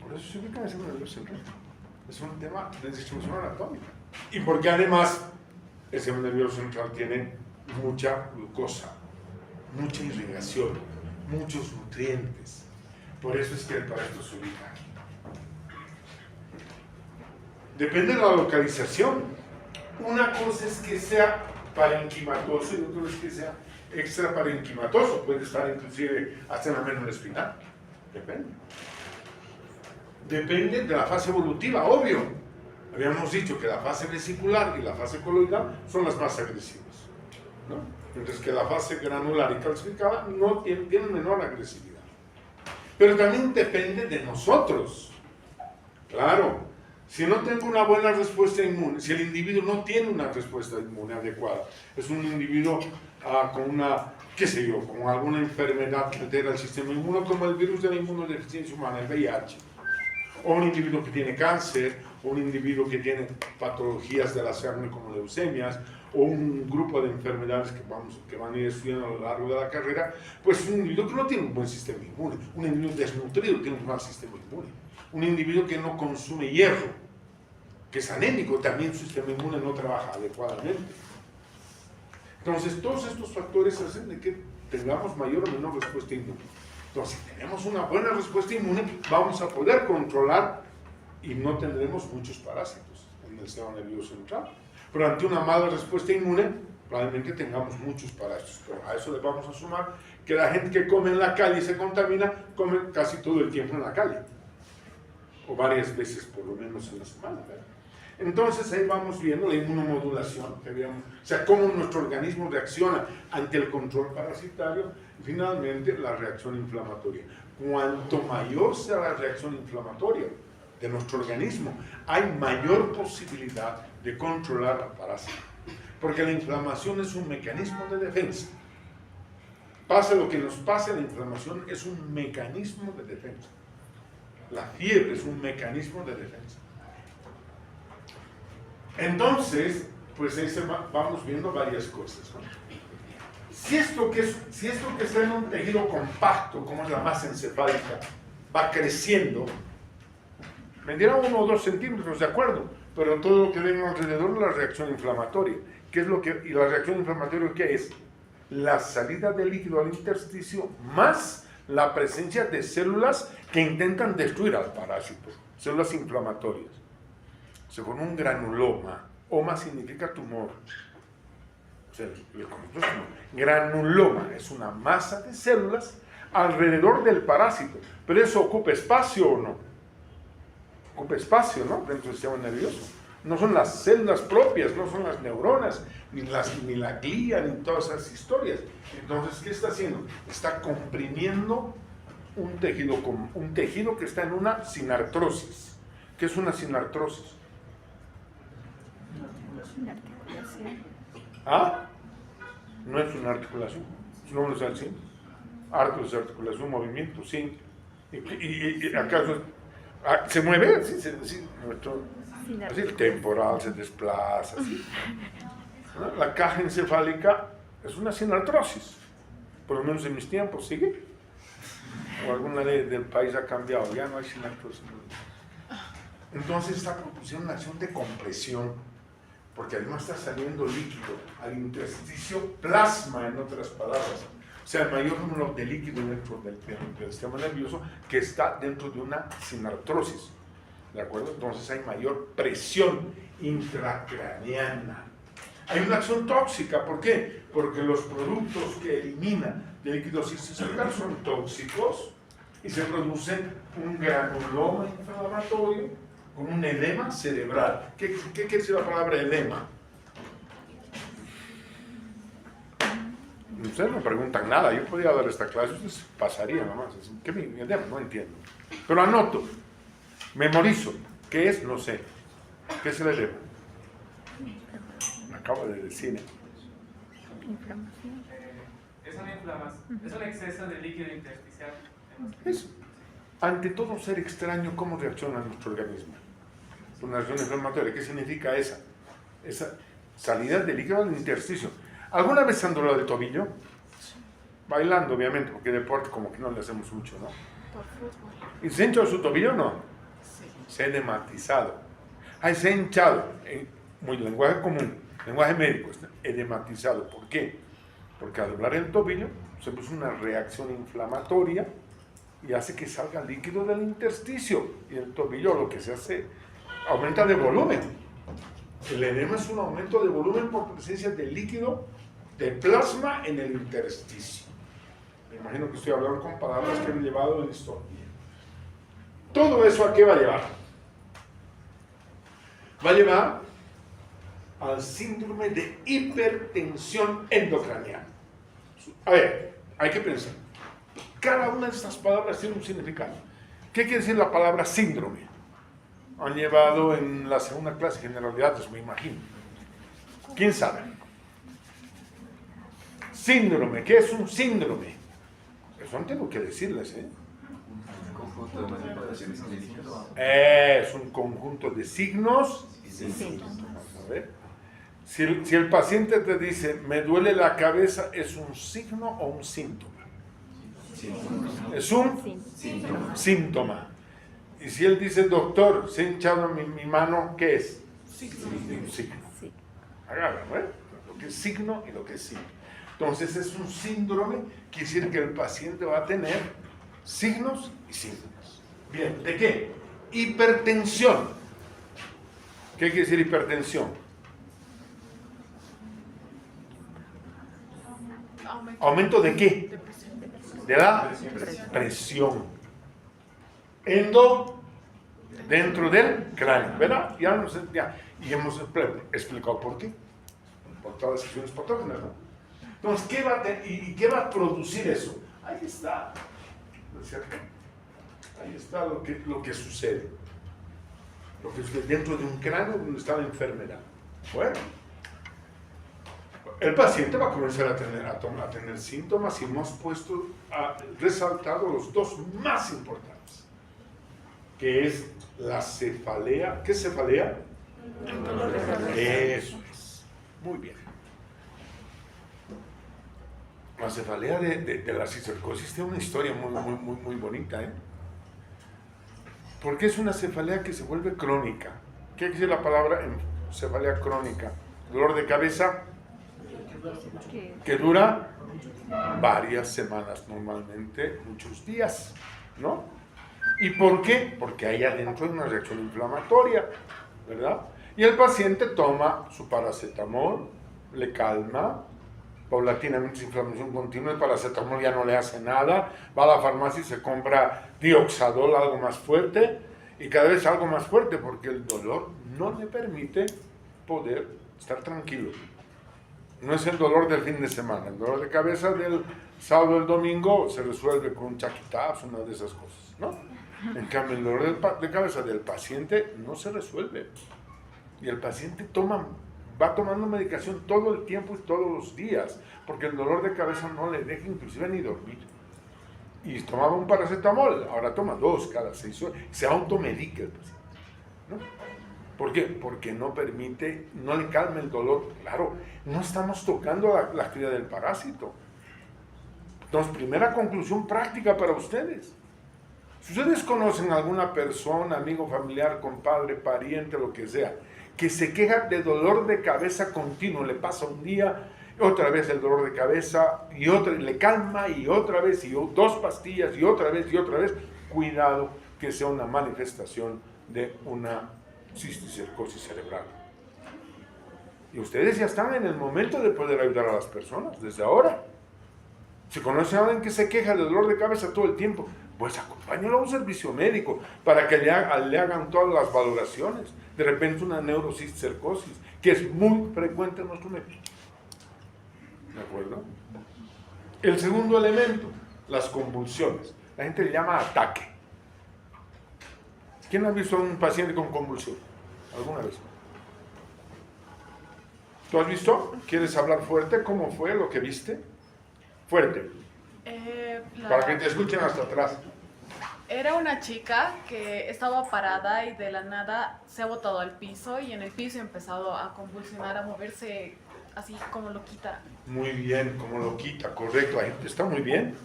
Por eso se ubica en el sistema nervioso central. Es un tema de distribución anatómica. Y porque además el sistema nervioso central tiene mucha glucosa, mucha irrigación, muchos nutrientes. Por eso es que el parásito se ubica aquí. Depende de la localización. Una cosa es que sea parenquimatoso y otra es que sea extraparenquimatoso. Puede estar inclusive hasta en la médula espinal. Depende. Depende de la fase evolutiva, obvio. Habíamos dicho que la fase vesicular y la fase coloidal son las más agresivas, ¿no? Mientras que la fase granular y calcificada no tienen menor agresividad. Pero también depende de nosotros. Claro, si no tengo una buena respuesta inmune, si el individuo no tiene una respuesta inmune adecuada, es un individuo con una, qué sé yo, con alguna enfermedad que altera el sistema inmune, como el virus de la inmunodeficiencia humana, el VIH, o un individuo que tiene cáncer, o un individuo que tiene patologías de la sangre como leucemias, o un grupo de enfermedades que van a ir estudiando a lo largo de la carrera, pues es un individuo que no tiene un buen sistema inmune, un individuo desnutrido tiene un mal sistema inmune, un individuo que no consume hierro, que es anémico, también su sistema inmune no trabaja adecuadamente. Entonces, todos estos factores hacen de que tengamos mayor o menor respuesta inmune. Entonces, si tenemos una buena respuesta inmune, vamos a poder controlar y no tendremos muchos parásitos en el sistema nervioso central. Pero ante una mala respuesta inmune, probablemente tengamos muchos parásitos. Pero a eso le vamos a sumar que la gente que come en la calle y se contamina, come casi todo el tiempo en la calle. O varias veces por lo menos en la semana, ¿verdad? Entonces ahí vamos viendo la inmunomodulación, que veamos, o sea, cómo nuestro organismo reacciona ante el control parasitario y finalmente la reacción inflamatoria. Cuanto mayor sea la reacción inflamatoria de nuestro organismo, hay mayor posibilidad de controlar al parásito. Porque la inflamación es un mecanismo de defensa. Pase lo que nos pase, la inflamación es un mecanismo de defensa. La fiebre es un mecanismo de defensa. Entonces, pues ahí vamos viendo varias cosas, ¿no? Si esto que está en un tejido compacto, como es la masa encefálica, va creciendo, vendrá 1 o 2 centímetros, de acuerdo, pero todo lo que ven alrededor es la reacción inflamatoria. ¿Y la reacción inflamatoria qué es? La salida del líquido al intersticio más la presencia de células que intentan destruir al parásito, células inflamatorias. Se forma un granuloma. Oma significa tumor. O sea, granuloma es una masa de células alrededor del parásito. Pero eso ocupa espacio o no. Ocupa espacio, ¿no? Dentro del sistema nervioso. No son las células propias, no son las neuronas, ni la glía, ni todas esas historias. Entonces, ¿qué está haciendo? Está comprimiendo un tejido que está en una sinartrosis. ¿Qué es una sinartrosis? Una articulación. ¿Ah? No es una articulación. Su nombre es así. Artos de articulación, movimiento, sí. ¿Y acaso se mueve? Así, así el temporal se desplaza. Así. ¿No? La caja encefálica es una sinartrosis. Por lo menos en mis tiempos, ¿sigue? O alguna ley del país ha cambiado, ya no hay sinartrosis. Entonces está produciendo una acción de compresión, porque además está saliendo líquido al intersticio, plasma en otras palabras. O sea, el mayor número de líquido dentro del sistema nervioso que está dentro de una sinartrosis. ¿De acuerdo? Entonces hay mayor presión intracraneana. Hay una acción tóxica, ¿por qué? Porque los productos que elimina de líquido cistercal son tóxicos y se produce un granuloma inflamatorio con un edema cerebral. ¿Qué quiere decir la palabra edema? Ustedes no preguntan nada, yo podría dar esta clase, ustedes pasarían nomás. ¿Qué me edema? No entiendo. Pero anoto, memorizo. ¿Qué es? No sé. ¿Qué es el edema? Acabo de decir. Inflamación. Es una inflamación, es un exceso de líquido intersticial. Es, ante todo ser extraño, ¿cómo reacciona nuestro organismo? Una reacción inflamatoria. ¿Qué significa esa salida de líquido al intersticio? ¿Alguna vez han dolor de tobillo? Bailando, obviamente, porque deporte como que no le hacemos mucho, ¿no? Por fútbol. ¿Y se ha hinchado su tobillo o no? Sí. Se ha edematizado. Ay, se ha hinchado. Muy lenguaje común, lenguaje médico, está edematizado. ¿Por qué? Porque al doblar el tobillo se produce una reacción inflamatoria y hace que salga líquido del intersticio. Y el tobillo lo que se hace, aumenta de volumen. El edema es un aumento de volumen por presencia de líquido, de plasma en el intersticio. Me imagino que estoy hablando con palabras que he llevado en historia. ¿Todo eso a qué va a llevar? Va a llevar al síndrome de hipertensión endocraniana. A ver, hay que pensar. Cada una de estas palabras tiene un significado. ¿Qué quiere decir la palabra síndrome? Han llevado en la segunda clase generalidades, me imagino. ¿Quién sabe? Síndrome, ¿qué es un síndrome? Eso no tengo que decirles, ¿eh? Conjunto de manifestaciones clínicas. Es un conjunto de signos y de síntomas. A ver. Si el paciente te dice, me duele la cabeza, ¿es un signo o un síntoma? Es un síntoma. Y si él dice, doctor, se ha hinchado mi mano, ¿qué es? Un signo. Agarra, ¿no? Lo que es signo y lo que es síntoma. Entonces es un síndrome, quiere decir que el paciente va a tener signos y síntomas. Bien, ¿de qué? Hipertensión. ¿Qué quiere decir hipertensión? ¿Aumento de qué? De la presión. Dentro del cráneo, ¿verdad? Y hemos explicado por qué. Por todas las acciones patógenas, ¿no? Entonces, ¿qué va a producir eso? Ahí está. ¿No es cierto? Ahí está lo que sucede. Lo que sucede dentro de un cráneo donde está la enfermedad. Bueno. El paciente va a comenzar a tener síntomas y hemos resaltado los dos más importantes, que es la cefalea. ¿Qué es cefalea? Eso es. Muy bien. La cefalea de la cistercosis tiene una historia muy bonita, ¿eh? Porque es una cefalea que se vuelve crónica. ¿Qué quiere decir la palabra cefalea crónica? Dolor de cabeza que dura varias semanas, normalmente muchos días, ¿no? ¿Y por qué? Porque hay adentro una reacción inflamatoria, ¿verdad? Y el paciente toma su paracetamol, le calma, paulatinamente inflamación continua, el paracetamol ya no le hace nada, va a la farmacia y se compra dioxadol, algo más fuerte, y cada vez algo más fuerte, porque el dolor no le permite poder estar tranquilo. No es el dolor del fin de semana, el dolor de cabeza del sábado o el domingo se resuelve con un chaquitazo, una de esas cosas, ¿no? En cambio, el dolor de cabeza del paciente no se resuelve. Y el paciente va tomando medicación todo el tiempo y todos los días, porque el dolor de cabeza no le deja inclusive ni dormir. Y tomaba un paracetamol, ahora toma 2 cada 6 horas, se automedica el paciente, ¿no? ¿Por qué? Porque no le calma el dolor. Claro, no estamos tocando la actividad del parásito. Entonces, primera conclusión práctica para ustedes. Si ustedes conocen a alguna persona, amigo, familiar, compadre, pariente, lo que sea, que se queja de dolor de cabeza continuo, le pasa un día, otra vez el dolor de cabeza, y otra, le calma, y otra vez, y dos pastillas, y otra vez, cuidado que sea una manifestación de una cisticercosis cerebral. Y ustedes ya están en el momento de poder ayudar a las personas, desde ahora. Si conocen a alguien que se queja de dolor de cabeza todo el tiempo, pues acompáñalo a un servicio médico para que le hagan todas las valoraciones. De repente una neurocisticercosis, que es muy frecuente en nuestro medio. ¿De acuerdo? El segundo elemento, las convulsiones. La gente le llama ataque. ¿Quién ha visto a un paciente con convulsión? ¿Alguna vez? ¿Tú has visto? ¿Quieres hablar fuerte? ¿Cómo fue lo que viste? Fuerte. Para que te escuchen hasta atrás. Era una chica que estaba parada y de la nada se ha botado al piso y en el piso ha empezado a convulsionar, a moverse así como loquita. Muy bien, como loquita, correcto. La gente está muy bien.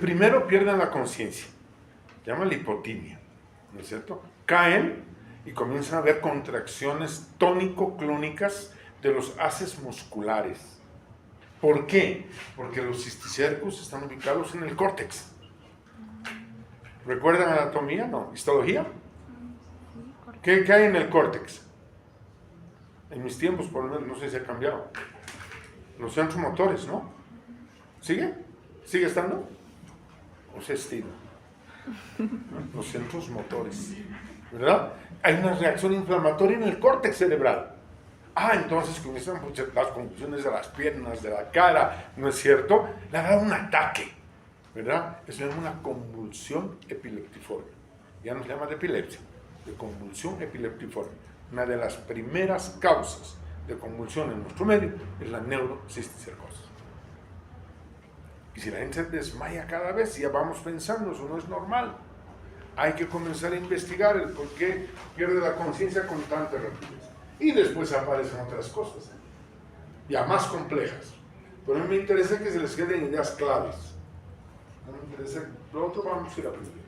Primero pierden la conciencia. Llama la hipotimia, ¿no es cierto? Caen y comienzan a haber contracciones tónico-clónicas de los haces musculares. ¿Por qué? Porque los cisticercos están ubicados en el córtex. ¿Recuerdan anatomía? No. ¿Histología? ¿Qué hay en el córtex? En mis tiempos, por lo menos, no sé si ha cambiado. Los centros motores, ¿no? ¿Sigue? ¿Sigue estando? ¿O se estira? Los centros motores, ¿verdad? Hay una reacción inflamatoria en el córtex cerebral. Entonces comienzan las convulsiones de las piernas, de la cara, ¿no es cierto? Le da un ataque, ¿verdad? Eso es una convulsión epileptiforme. Ya no se llama de epilepsia, de convulsión epileptiforme. Una de las primeras causas de convulsión en nuestro medio es la neurocisticercosis. Y si la gente se desmaya cada vez, ya vamos pensando, eso no es normal. Hay que comenzar a investigar el por qué pierde la conciencia con tanta rapidez. Y después aparecen otras cosas, ya más complejas. Pero a mí me interesa que se les queden ideas claves. No me interesa, lo otro vamos a ir aprendiendo.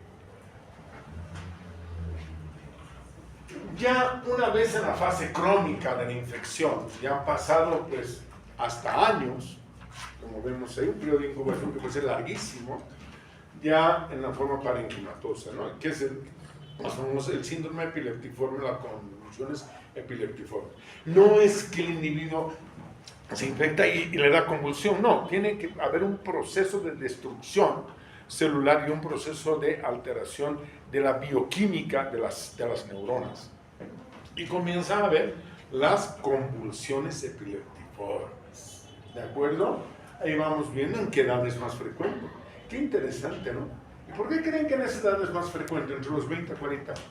Ya una vez en la fase crónica de la infección, ya han pasado pues hasta años, como vemos ahí, un periodo de incubación que puede ser larguísimo, ya en la forma parenquimatosa, ¿no? Que es el síndrome epileptiforme, las convulsiones epileptiformes. No es que el individuo se infecta y le da convulsión, no, tiene que haber un proceso de destrucción celular y un proceso de alteración de la bioquímica de las neuronas. Y comienzan a haber las convulsiones epileptiformes. ¿De acuerdo? Ahí vamos viendo en qué edad es más frecuente. Qué interesante, ¿no? ¿Y por qué creen que en esa edad es más frecuente, entre los 20 y 40 años?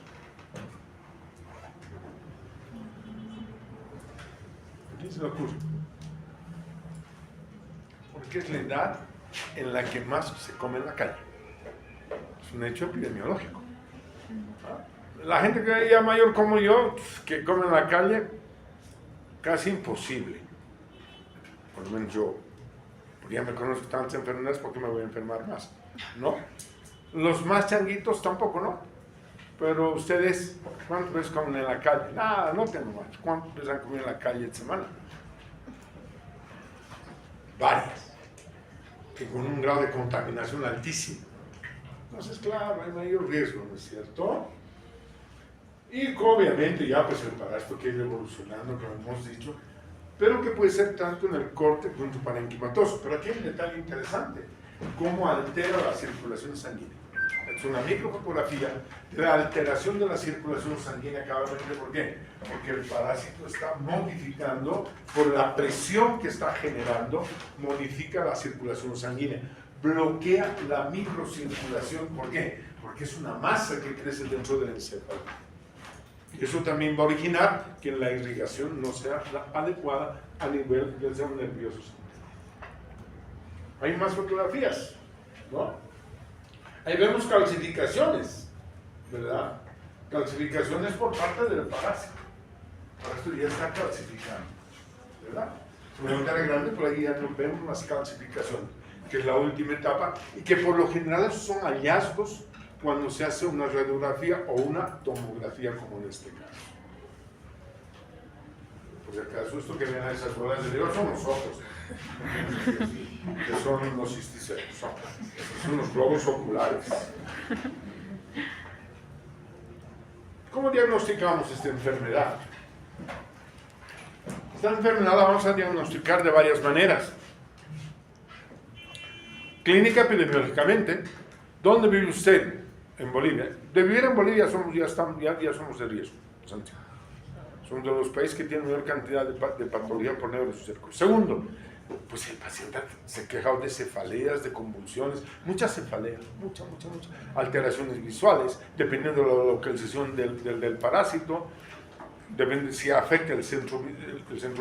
¿A quién se le ocurre? Porque es la edad en la que más se come en la calle. Es un hecho epidemiológico. La gente que ya mayor como yo, que come en la calle, casi imposible. Por lo menos yo. Porque ya me conozco tantas enfermedades, ¿por qué me voy a enfermar más? ¿No? Los más changuitos tampoco, ¿no? Pero ustedes, ¿cuántas veces comen en la calle? Nada, no tengo más. ¿Cuántas veces han comido en la calle en semana? Varias. Que con un grado de contaminación altísimo. Entonces, claro, hay mayor riesgo, ¿no es cierto? Y obviamente ya pues el parásito que ha ido evolucionando, como hemos dicho, pero que puede ser tanto en el córtex como en el parenquimatoso. Pero aquí hay un detalle interesante, cómo altera la circulación sanguínea. Es una microfotografía de la alteración de la circulación sanguínea cada vez. ¿Por qué? Porque el parásito está modificando, por la presión que está generando, modifica la circulación sanguínea, bloquea la microcirculación. ¿Por qué? Porque es una masa que crece dentro del encéfalo. Eso también va a originar que la irrigación no sea la adecuada a nivel del sistema nervioso. Hay más fotografías, ¿no? Ahí vemos calcificaciones, ¿verdad? Calcificaciones por parte del parásito. El parásito ya está calcificando, ¿verdad? Es una ventana grande, por ahí ya no vemos las calcificaciones, que es la última etapa, y que por lo general esos son hallazgos cuando se hace una radiografía o una tomografía, como en este caso. Por si acaso, esto que ven a esas bolas de Dios son los ojos, que son los cisticercos, son los globos oculares. ¿Cómo diagnosticamos esta enfermedad? Esta enfermedad la vamos a diagnosticar de varias maneras. Clínica epidemiológicamente. ¿Dónde vive usted? En Bolivia. De vivir en Bolivia ya somos de riesgo, Santiago. Somos de los países que tienen mayor cantidad de patología por neurocerco. Segundo, pues el paciente se queja de cefaleas, de convulsiones, muchas cefaleas, muchas. Alteraciones visuales, dependiendo de la localización del parásito, depende si afecta el centro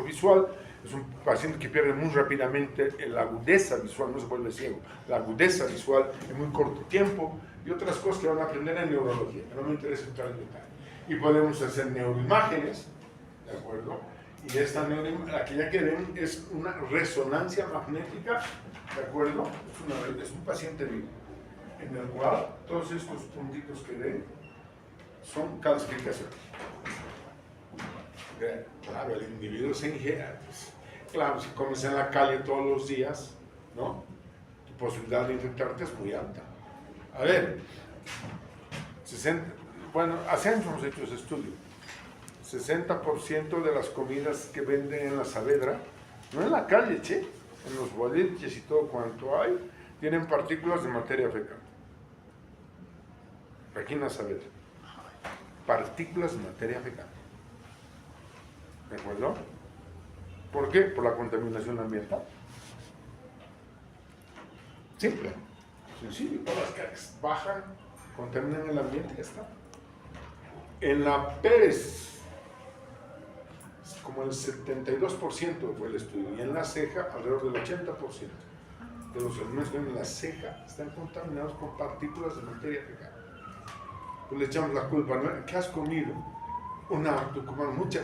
visual. Es un paciente que pierde muy rápidamente la agudeza visual, no se vuelve ciego, la agudeza visual en muy corto tiempo, y otras cosas que van a aprender en neurología, que no me interesa entrar en detalle. Y podemos hacer neuroimágenes, ¿de acuerdo? Y esta aquella que ven es una resonancia magnética, ¿de acuerdo? Es un paciente vivo, en el cual todos estos puntitos que ven son calcificaciones. Claro, el individuo se ingiere, pues, claro, si comes en la calle todos los días, ¿no? Tu posibilidad de infectarte es muy alta. A ver, hace años hemos hecho ese estudio. 60% de las comidas que venden en la Saavedra, no en la calle, en los boliches y todo cuanto hay, tienen partículas de materia fecal. Aquí en la Saavedra. Partículas de materia fecal. ¿De acuerdo? ¿Por qué? Por la contaminación ambiental. Simple. Sencillo. Todas las que bajan, contaminan el ambiente y ya está. En la Pérez, como el 72% fue el estudio, y en la ceja, alrededor del 80% de los alimentos que en la ceja están contaminados con partículas de materia fecal. Pues le echamos la culpa, ¿no? ¿Qué has comido?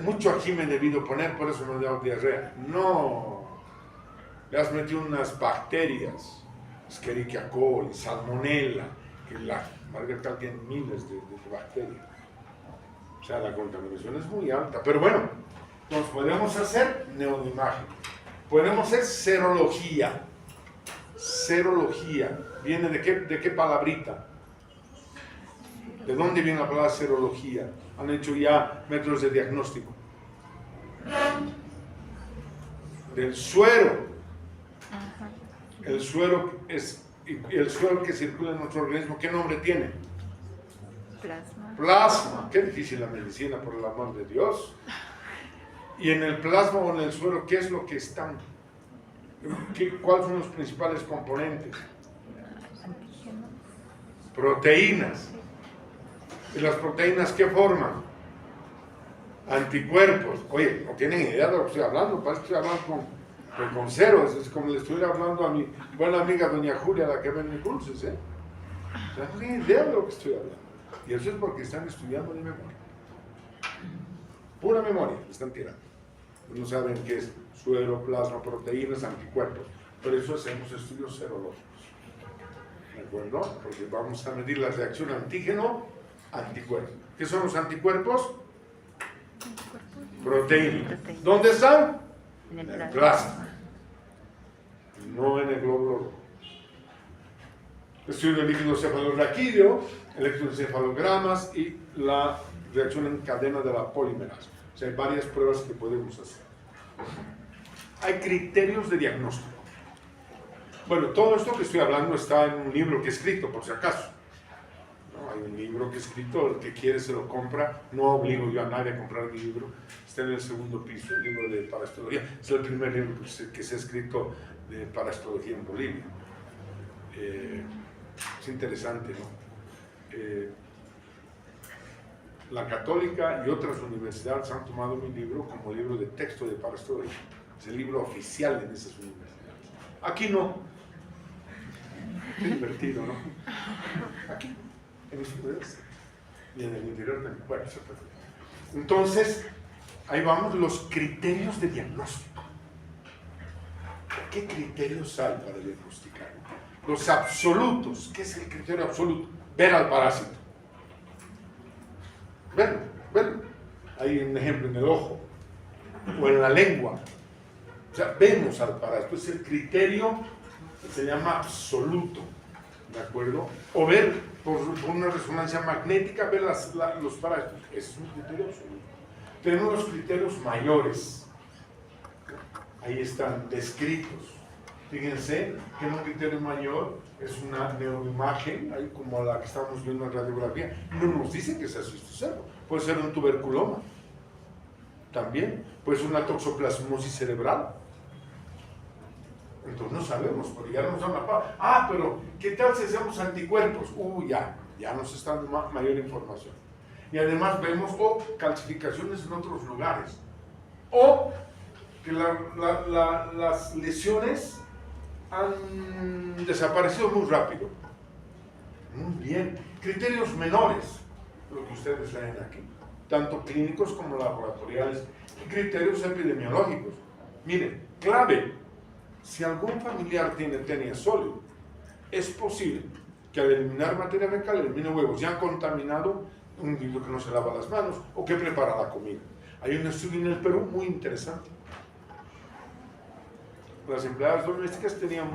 Mucho ají me he debido poner, por eso me ha dado diarrea. No, le has metido unas bacterias, Escherichia coli, Salmonella, que la Margarita tiene miles de bacterias. O sea, la contaminación es muy alta. Pero bueno, nos podemos hacer neuroimagen, podemos hacer serología. Serología, ¿viene de qué palabrita? ¿De dónde viene la palabra serología? Han hecho ya métodos de diagnóstico. Del suero. El suero que circula en nuestro organismo, ¿qué nombre tiene? Plasma. Plasma. Qué difícil la medicina, por el amor de Dios. Y en el plasma o en el suero, ¿qué es lo que están? ¿Cuáles son los principales componentes? Antígenos. Proteínas. ¿Y las proteínas qué forman? Anticuerpos. Oye, no tienen idea de lo que estoy hablando, parece que estoy hablando con ceros, es como le estuviera hablando a mi buena amiga doña Julia, la que vende dulces, ¿eh? O sea, no tienen idea de lo que estoy hablando. Y eso es porque están estudiando de memoria. Pura memoria, le están tirando. No saben qué es suero, plasma, proteínas, anticuerpos. Por eso hacemos estudios serológicos. ¿De acuerdo? Porque vamos a medir la reacción antígeno-anticuerpo. ¿Qué son los anticuerpos? Proteínas. ¿Dónde están? En En el el plasma. plasma. No en el glóbulo rojo. Estudio de líquido cefalorraquídeo, electroencefalogramas y la reacción en cadena de la polimerasa. O sea, hay varias pruebas que podemos hacer. Hay criterios de diagnóstico. Bueno, todo esto que estoy hablando está en un libro que he escrito, por si acaso. ¿No? Hay un libro que he escrito, el que quiere se lo compra. No obligo yo a nadie a comprar mi libro. Está en el segundo piso, el libro de parasitología. Es el primer libro que se ha escrito de parasitología en Bolivia. Es interesante, ¿no? La Católica y otras universidades han tomado mi libro como libro de texto de parasitología. Es el libro oficial en esas universidades. Aquí no. Qué divertido, ¿no? Aquí, en mis universidades. Y en el interior también. Bueno, eso es perfecto. Entonces, ahí vamos, los criterios de diagnóstico. ¿Qué criterios hay para diagnosticar? Los absolutos. ¿Qué es el criterio absoluto? ver al parásito. Verlo. Hay un ejemplo en el ojo o en la lengua. O sea, vemos al parásito. Es el criterio que se llama absoluto, ¿de acuerdo? O ver por una resonancia magnética, ver los parásitos. Ese es un criterio absoluto. Tenemos los criterios mayores. Ahí están descritos. Fíjense que un criterio mayor es una neuroimagen, ahí como la que estamos viendo en radiografía. No nos dice que sea cisticerco. Puede ser un tuberculoma. También puede ser una toxoplasmosis cerebral. Entonces no sabemos, porque ya nos dan la paz. Pero ¿qué tal si hacemos anticuerpos? Ya nos está dando mayor información. Y además vemos calcificaciones en otros lugares. O que las lesiones han desaparecido muy rápido. Muy bien. Criterios menores, lo que ustedes leen aquí, tanto clínicos como laboratoriales, y criterios epidemiológicos. Miren, clave, si algún familiar tiene tenia sólido, es posible que al eliminar materia fecal elimine huevos ya contaminado un individuo que no se lava las manos o que prepara la comida. Hay un estudio en el Perú muy interesante. Las empleadas domésticas tenían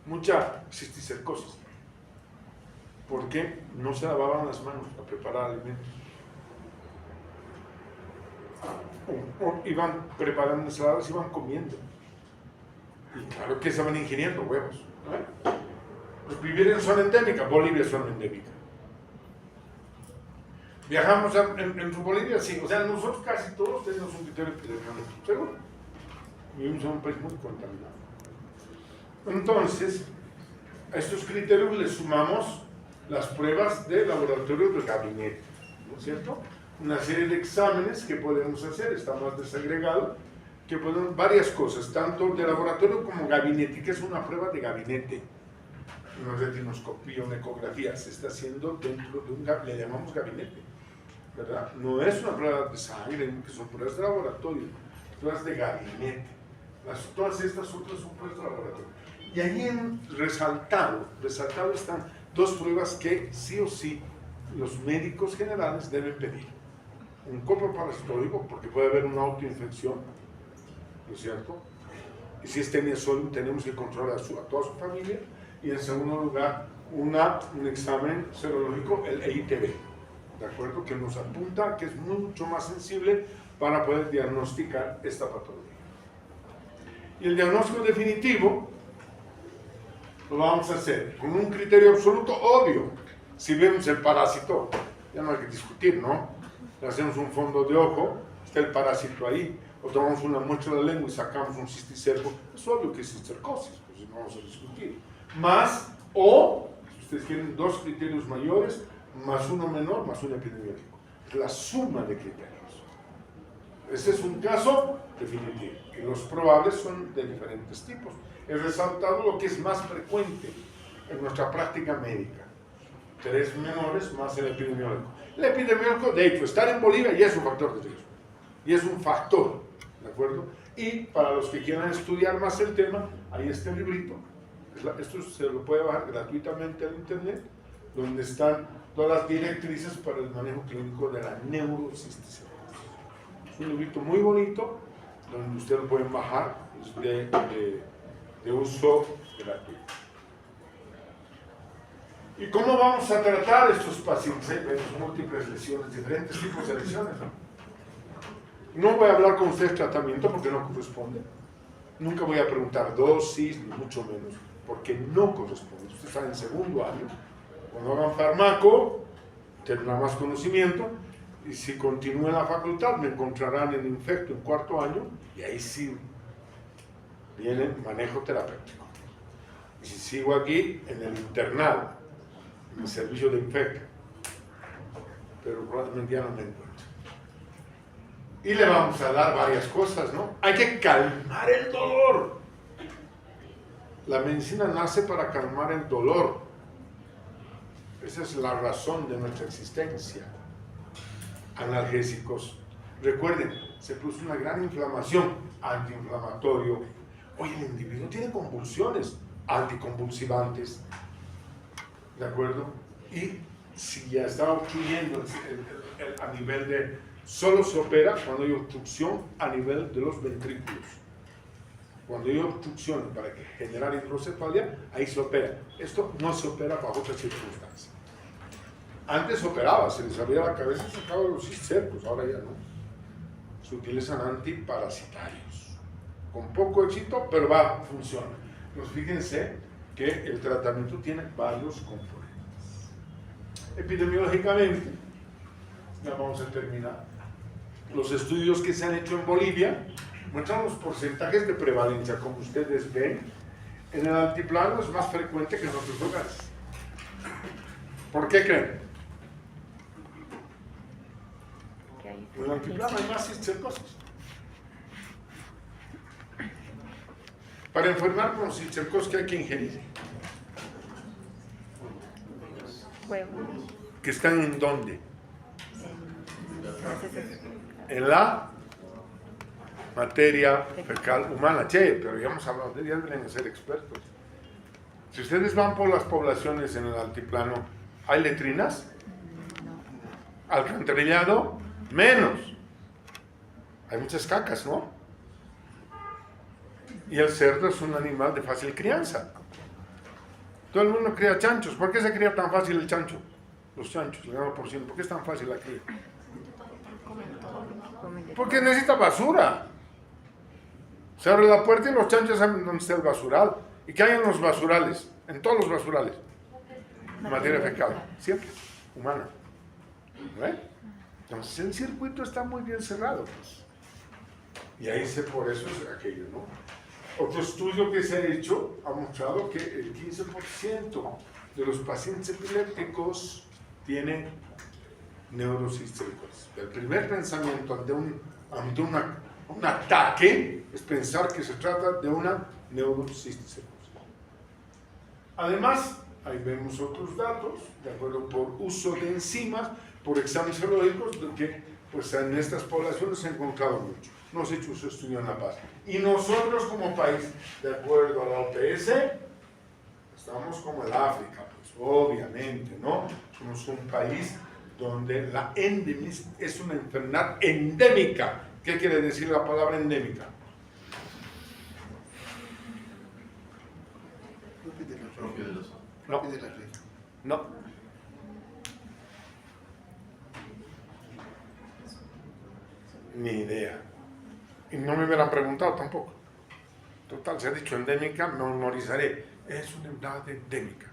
mucha cisticercosis. ¿Por qué? No se lavaban las manos a preparar alimentos. O iban preparando ensaladas y iban comiendo. Y claro que se van ingiriendo huevos. Pues vivir en zona endémica, Bolivia es zona endémica. Viajamos en Bolivia, sí. O sea, nosotros casi todos tenemos un criterio epidemiológico, seguro. Vivimos en un país muy contaminado. Entonces, a estos criterios le sumamos las pruebas de laboratorio de gabinete, ¿no es cierto? Una serie de exámenes que podemos hacer, está más desagregado, que podemos, varias cosas, tanto de laboratorio como gabinete, que es una prueba de gabinete. Una retinoscopía, una ecografía, se está haciendo dentro de un gabinete, le llamamos gabinete, ¿verdad? No es una prueba de sangre, que son pruebas de laboratorio, pruebas de gabinete. Todas estas otras son pruebas de laboratorio. Y ahí en resaltado están dos pruebas que sí o sí los médicos generales deben pedir. Un copo parasitólico, porque puede haber una autoinfección, ¿no es cierto? Y si es tenia sólido, tenemos que controlar a toda su familia. Y en segundo lugar, un examen serológico, el EITB, ¿de acuerdo? Que nos apunta que es mucho más sensible para poder diagnosticar esta patología. Y el diagnóstico definitivo lo vamos a hacer con un criterio absoluto, obvio. Si vemos el parásito, ya no hay que discutir, ¿no? Le hacemos un fondo de ojo, está el parásito ahí, o tomamos una muestra de la lengua y sacamos un cisticerco, es obvio que es cisticercosis, pues no vamos a discutir. Más, o, si ustedes quieren, dos criterios mayores, más uno menor, más uno epidemiológico. Es la suma de criterios. Ese es un caso definitivo, y los probables son de diferentes tipos. He resaltado lo que es más frecuente en nuestra práctica médica. 3 menores más el epidemiológico. El epidemiológico, de hecho, estar en Bolivia ya es un factor de riesgo. Y es un factor, ¿de acuerdo? Y para los que quieran estudiar más el tema, ahí está el librito. Esto se lo puede bajar gratuitamente al internet, donde están todas las directrices para el manejo clínico de la neurocisticercosis. Es un librito muy bonito, donde ustedes lo pueden bajar, es de uso gratuito. ¿Y cómo vamos a tratar estos pacientes? Vemos múltiples lesiones, diferentes tipos de lesiones. No voy a hablar con ustedes de tratamiento porque no corresponde. Nunca voy a preguntar dosis, ni mucho menos, porque no corresponde. Ustedes están en segundo año. Cuando hagan farmaco, tendrán más conocimiento. Y si continúo en la facultad, me encontrarán en infecto en cuarto año, y ahí sí viene manejo terapéutico. Y si sigo aquí, en el internado, en el servicio de infecto, pero probablemente ya no me encuentro. Y le vamos a dar varias cosas, ¿no? Hay que calmar el dolor. La medicina nace para calmar el dolor. Esa es la razón de nuestra existencia. Analgésicos. Recuerden, se produce una gran inflamación, antiinflamatorio. Oye, el individuo tiene convulsiones, anticonvulsivantes. ¿de acuerdo? Y si ya está obstruyendo a nivel de... Solo se opera cuando hay obstrucción a nivel de los ventrículos. Cuando hay obstrucción para generar hidrocefalia, ahí se opera. Esto no se opera bajo otras circunstancias. Antes se operaba, se les abría la cabeza y sacaba los cistercos, ahora ya no. Se utilizan antiparasitarios. Con poco éxito, pero funciona. Pues fíjense que el tratamiento tiene varios componentes. Epidemiológicamente, ya vamos a terminar. Los estudios que se han hecho en Bolivia muestran los porcentajes de prevalencia. Como ustedes ven, en el altiplano es más frecuente que en otros lugares. ¿Por qué creen? En el altiplano hay más cistercosis. Para enfermar con cistercosis, ¿qué hay que ingerir? Huevo. ¿Que están en dónde? En la materia fecal humana. Che, pero ya hemos hablado de ellas, deben ser expertos. Si ustedes van por las poblaciones en el altiplano, ¿hay letrinas? ¿Alcantarillado? Menos. Hay muchas cacas, ¿no? Y el cerdo es un animal de fácil crianza. Todo el mundo cría chanchos. ¿Por qué se cría tan fácil el chancho? Los chanchos, el 90%. ¿Por qué es tan fácil la cría? Porque necesita basura. Se abre la puerta y los chanchos saben dónde está el basural. ¿Y qué hay en los basurales? En todos los basurales. Materia fecal. Siempre. Humana. ¿Ven? Entonces el circuito está muy bien cerrado. Pues. Y ahí por eso es aquello, ¿no? Otro estudio que se ha hecho ha mostrado que el 15% de los pacientes epilépticos tienen neurocisticercosis. El primer pensamiento ante un ataque es pensar que se trata de una neurocisticercosis. Además, ahí vemos otros datos, de acuerdo, por uso de enzimas, por exámenes serológicos, de que pues, en estas poblaciones se ha encontrado mucho. No se ha hecho su estudio en La Paz. Y nosotros como país, de acuerdo a la OPS, estamos como el África, pues obviamente, ¿no? Somos un país donde la endemismo es una enfermedad endémica. ¿Qué quiere decir la palabra endémica? Propio de los... No. No. Ni idea. Y no me hubieran preguntado tampoco. Total, se ha dicho endémica, me memorizaré. Es una enfermedad endémica.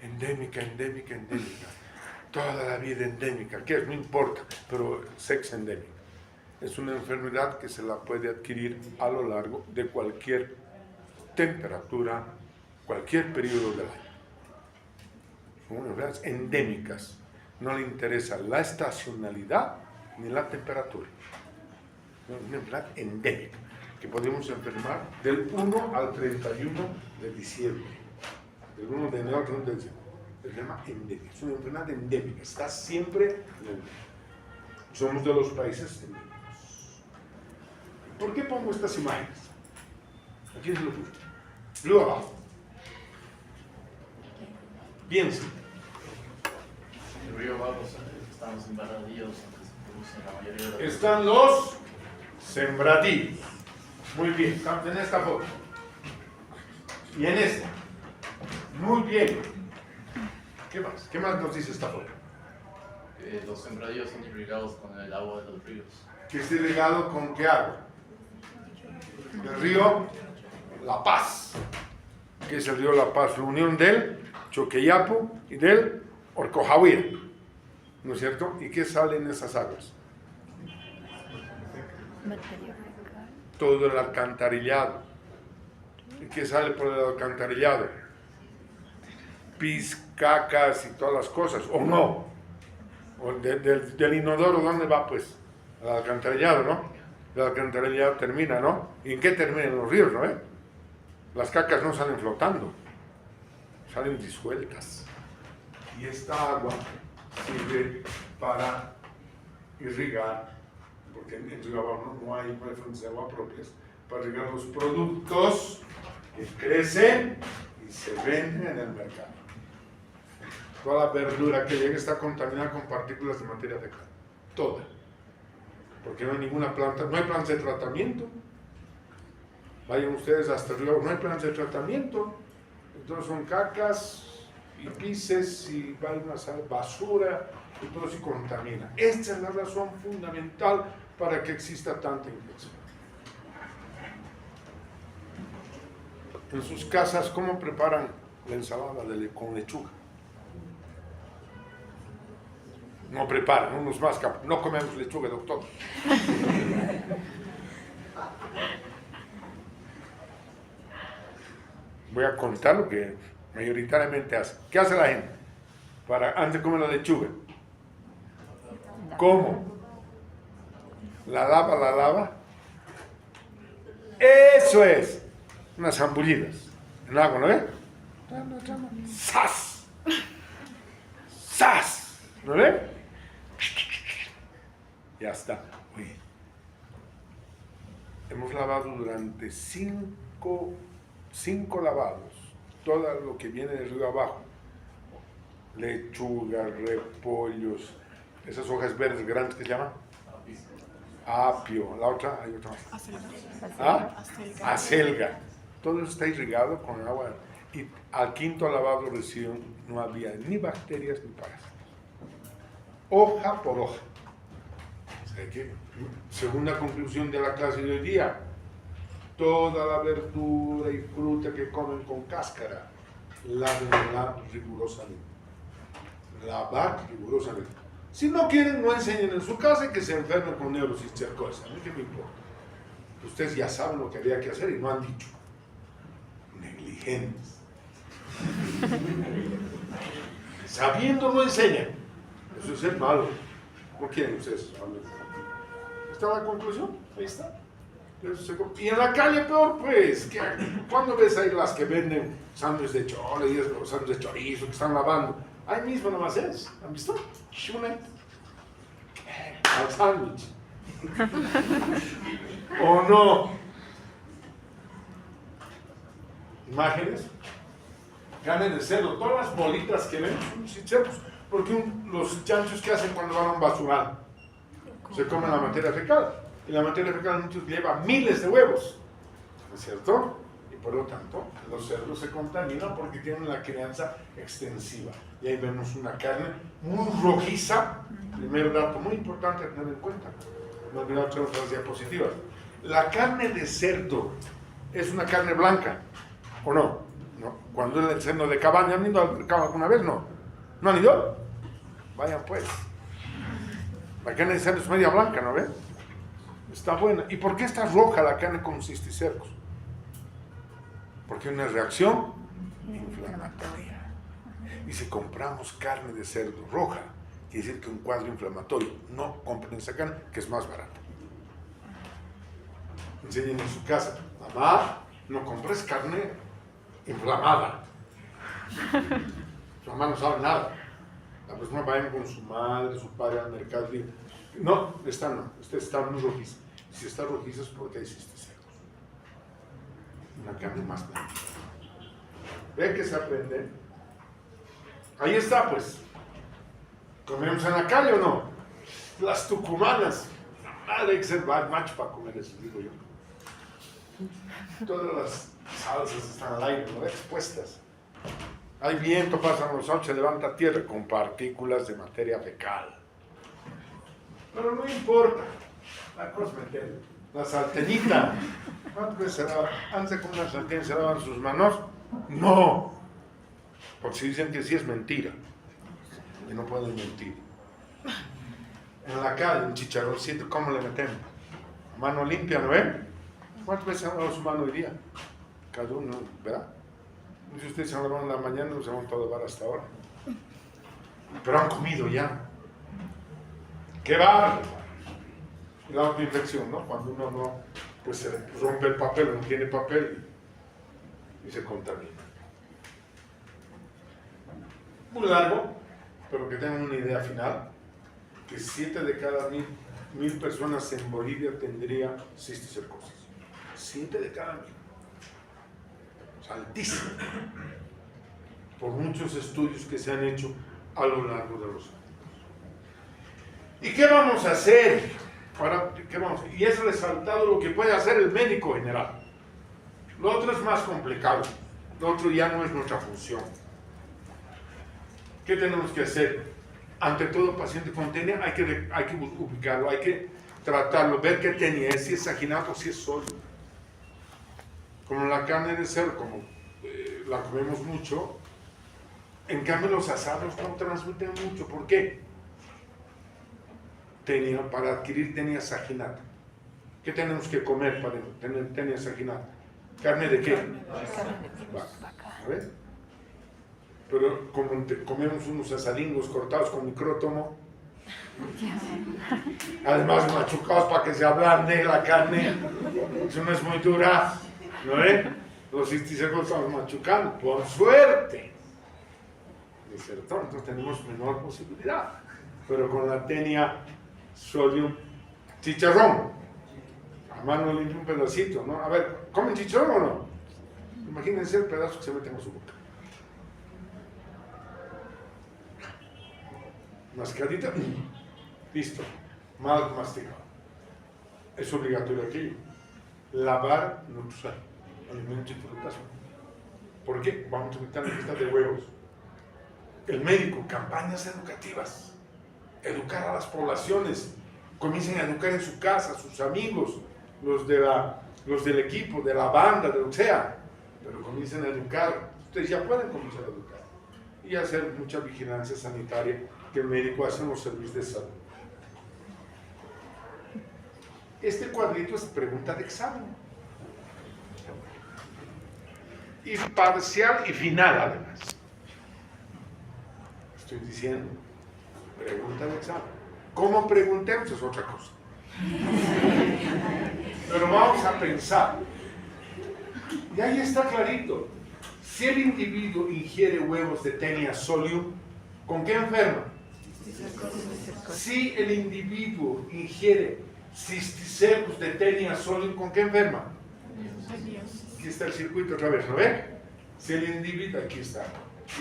Endémica, endémica, endémica. Toda la vida endémica. ¿Qué es? No importa, pero sex endémica. Es una enfermedad que se la puede adquirir a lo largo de cualquier temperatura, cualquier periodo del año. Son enfermedades endémicas. No le interesa la estacionalidad ni la temperatura. Es una enfermedad endémica que podemos enfermar del 1 al 31 de diciembre. Del 1 de enero al 31 de diciembre. Se llama endémica. Es una enfermedad endémica. Está siempre en el mundo. Somos de los países endémicos. ¿Por qué pongo estas imágenes? Aquí es lo que luego abajo. Piensen. El río Vagos, están los sembradíos que se producen la mayoría de los... Están los sembradíos. Muy bien, estamos en esta foto. Y en esta. Muy bien. ¿Qué más? ¿Qué más nos dice esta foto? Los sembradíos son irrigados con el agua de los ríos. ¿Que esté irrigado con qué agua? El río La Paz. ¿Qué es el río La Paz? La unión del Choqueyapo y del Orcojahuira. ¿No es cierto? ¿Y qué sale en esas aguas? Materia fecal. Todo el alcantarillado. ¿Y qué sale por el alcantarillado? Pis, cacas y todas las cosas, ¿o no? O del inodoro, ¿dónde va pues? Al alcantarillado, ¿no? El alcantarillado termina, ¿no? ¿Y en qué terminan los ríos, no? Las cacas no salen flotando, salen disueltas. Y esta agua sirve para irrigar, porque en río abajo no hay fuentes de agua propias, para irrigar los productos que crecen y se venden en el mercado. Toda la verdura que llega está contaminada con partículas de materia fecal. Toda. Porque no hay ninguna planta, no hay plantas de tratamiento. Vayan ustedes hasta el río, no hay plantas de tratamiento. Entonces son cacas y pises y vainas, basura y todo se contamina. Esta es la razón fundamental para que exista tanta infección. En sus casas, ¿cómo preparan la ensalada con lechuga? No preparan, unos más capaz. No comemos lechuga, doctor. Voy a contar lo que mayoritariamente hace. ¿Qué hace la gente antes de comer la lechuga? ¿Cómo? La lava. Eso es. Unas zambullidas en agua, ¿no ve? ¡Sas! ¡Sas! ¿No ve? Ya está. Oye, hemos lavado durante cinco lavados todo lo que viene del río abajo. Lechuga, repollos, esas hojas verdes grandes que se llaman apio. La otra, hay otra más. Acelga. Todo eso está irrigado con agua. Y al quinto lavado recién no había ni bacterias ni parásitos. Hoja por hoja. O sea que, segunda conclusión de la clase de hoy día, toda la verdura y fruta que comen con cáscara, lávenla rigurosamente. Lavar rigurosamente. Si no quieren, no enseñen en su casa y que se enfermen con neurocisticercosis. A mí qué me importa. Ustedes ya saben lo que había que hacer y no han dicho. Negligentes. Sabiendo no enseñan. Eso es ser malo. ¿No quieren ustedes? ¿Está la conclusión? Ahí está. Y en la calle peor, pues. ¿Cuándo ves ahí las que venden sándwiches de chole y sándwiches de chorizo que están lavando? Ahí mismo nomás es. ¿Han visto? Al sándwich. ¿O no? Imágenes. Carne de cerdo. Todas las bolitas que ven son cerdos. Porque los chanchos que hacen cuando van a un basural se comen la materia fecal. Y la materia fecal muchos lleva miles de huevos. ¿No es cierto? Y por lo tanto, los cerdos se contaminan porque tienen la crianza extensiva. Y ahí vemos una carne muy rojiza. Primer dato muy importante a tener en cuenta. No olvidar otras diapositivas. La carne de cerdo es una carne blanca, ¿o no? No. Cuando es el cerdo de cabaña, ¿han ido al mercado alguna vez? No. ¿No han ido? Vayan pues. La carne de cerdo es media blanca, ¿no ven? Está buena. ¿Y por qué está roja la carne con cisticercos? Porque hay una reacción inflamatoria. Y si compramos carne de cerdo roja, quiere decir que un cuadro inflamatorio. No compren esa carne, que es más barata. Enseñen en su casa, mamá, no compres carne inflamada. Su mamá no sabe nada. La persona vaya con su madre, su padre al mercado y dice, no, esta está muy rojiza. Si está rojiza es porque hay cisticercos. Una carne más blanca. ¿Ven que se aprende? Ahí está, pues. ¿Comemos en la calle o no? Las tucumanas. Hay que ser macho para comer eso, digo yo. Todas las salsas están al aire, ¿no? Expuestas. Hay viento, pasan los ojos, se levanta tierra con partículas de materia fecal. Pero no importa. La cosa meter. La salteñita. ¿Cuántas veces se lava? Antes de comer la salteña, ¿se lavan sus manos? No. Porque si dicen que sí es mentira. Y no pueden mentir. En la calle, un chicharroncito, ¿cómo le metemos? Mano limpia, ¿no ven? ¿Cuántas veces se han lavado su mano hoy día? Cada uno, ¿verdad? Si ustedes se han lavado en la mañana, no se han montado a lavar hasta ahora. Pero han comido ya. ¡Qué bárbaro! La autoinfección, ¿no? Cuando uno no, pues se rompe el papel, no tiene papel y se contamina. Muy largo, pero que tengan una idea final, que 7 de cada 1000 personas en Bolivia tendría cisticercosis. 7 de cada 1000. Es altísimo. Por muchos estudios que se han hecho, a lo largo de los años. ¿Y qué vamos a hacer? Ahora, ¿qué vamos a hacer? Y es resaltado lo que puede hacer el médico general. Lo otro es más complicado. Lo otro ya no es nuestra función. ¿Qué tenemos que hacer? Ante todo paciente con tenia hay que ubicarlo, hay que tratarlo, ver qué tenia es, si es saginato o si es sólido. Como la carne de cerdo, como la comemos mucho, en cambio los asados no transmiten mucho. ¿Por qué? Para adquirir tenia saginata. ¿Qué tenemos que comer para tener tenia saginata? ¿Carne de qué? Vaca. ¿A ver? Pero como comemos unos asadingos cortados con micrótomo, además machucados para que se ablande la carne, eso no es muy dura, ¿no es? Los cisticecos estamos machucando, por suerte, ¿no es cierto? Entonces tenemos menor posibilidad, pero con la tenia solium, chicharrón, a mano limpia un pedacito, ¿no? A ver, ¿comen chicharrón o no? Imagínense el pedazo que se mete en su boca. Mascadita, listo, mal masticado. Es obligatorio aquello. Lavar nuestros alimentos y frutas. ¿Por qué? Vamos a quitar la lista de huevos. El médico, campañas educativas. Educar a las poblaciones. Comiencen a educar en su casa, a sus amigos, los del equipo, de la banda, de lo que sea. Pero comiencen a educar. Ustedes ya pueden comenzar a educar. Y hacer mucha vigilancia sanitaria que el médico hace en los servicios de salud. Este cuadrito es pregunta de examen. Y parcial y final además. Estoy diciendo, pregunta de examen. ¿Cómo preguntemos? Es otra cosa. Pero vamos a pensar. Y ahí está clarito. Si el individuo ingiere huevos de tenia solium, ¿con qué enferma? Si el individuo ingiere cisticercus de tenia solium, ¿con qué enferma? Aquí está el circuito otra vez, ¿no ven? Si el individuo, aquí está,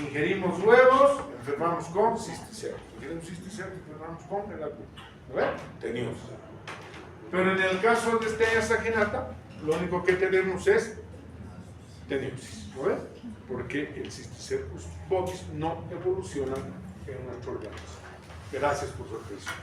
ingerimos huevos, enfermamos con cisticercus. Ingerimos cisticercus, enfermamos con el alcohol. ¿No ven? Tenemos. Pero en el caso de tenia saginata, lo único que tenemos es teniosis. ¿No ven? Porque el cisticercus bovis no evoluciona en nuestro organismo. Gracias por su atención.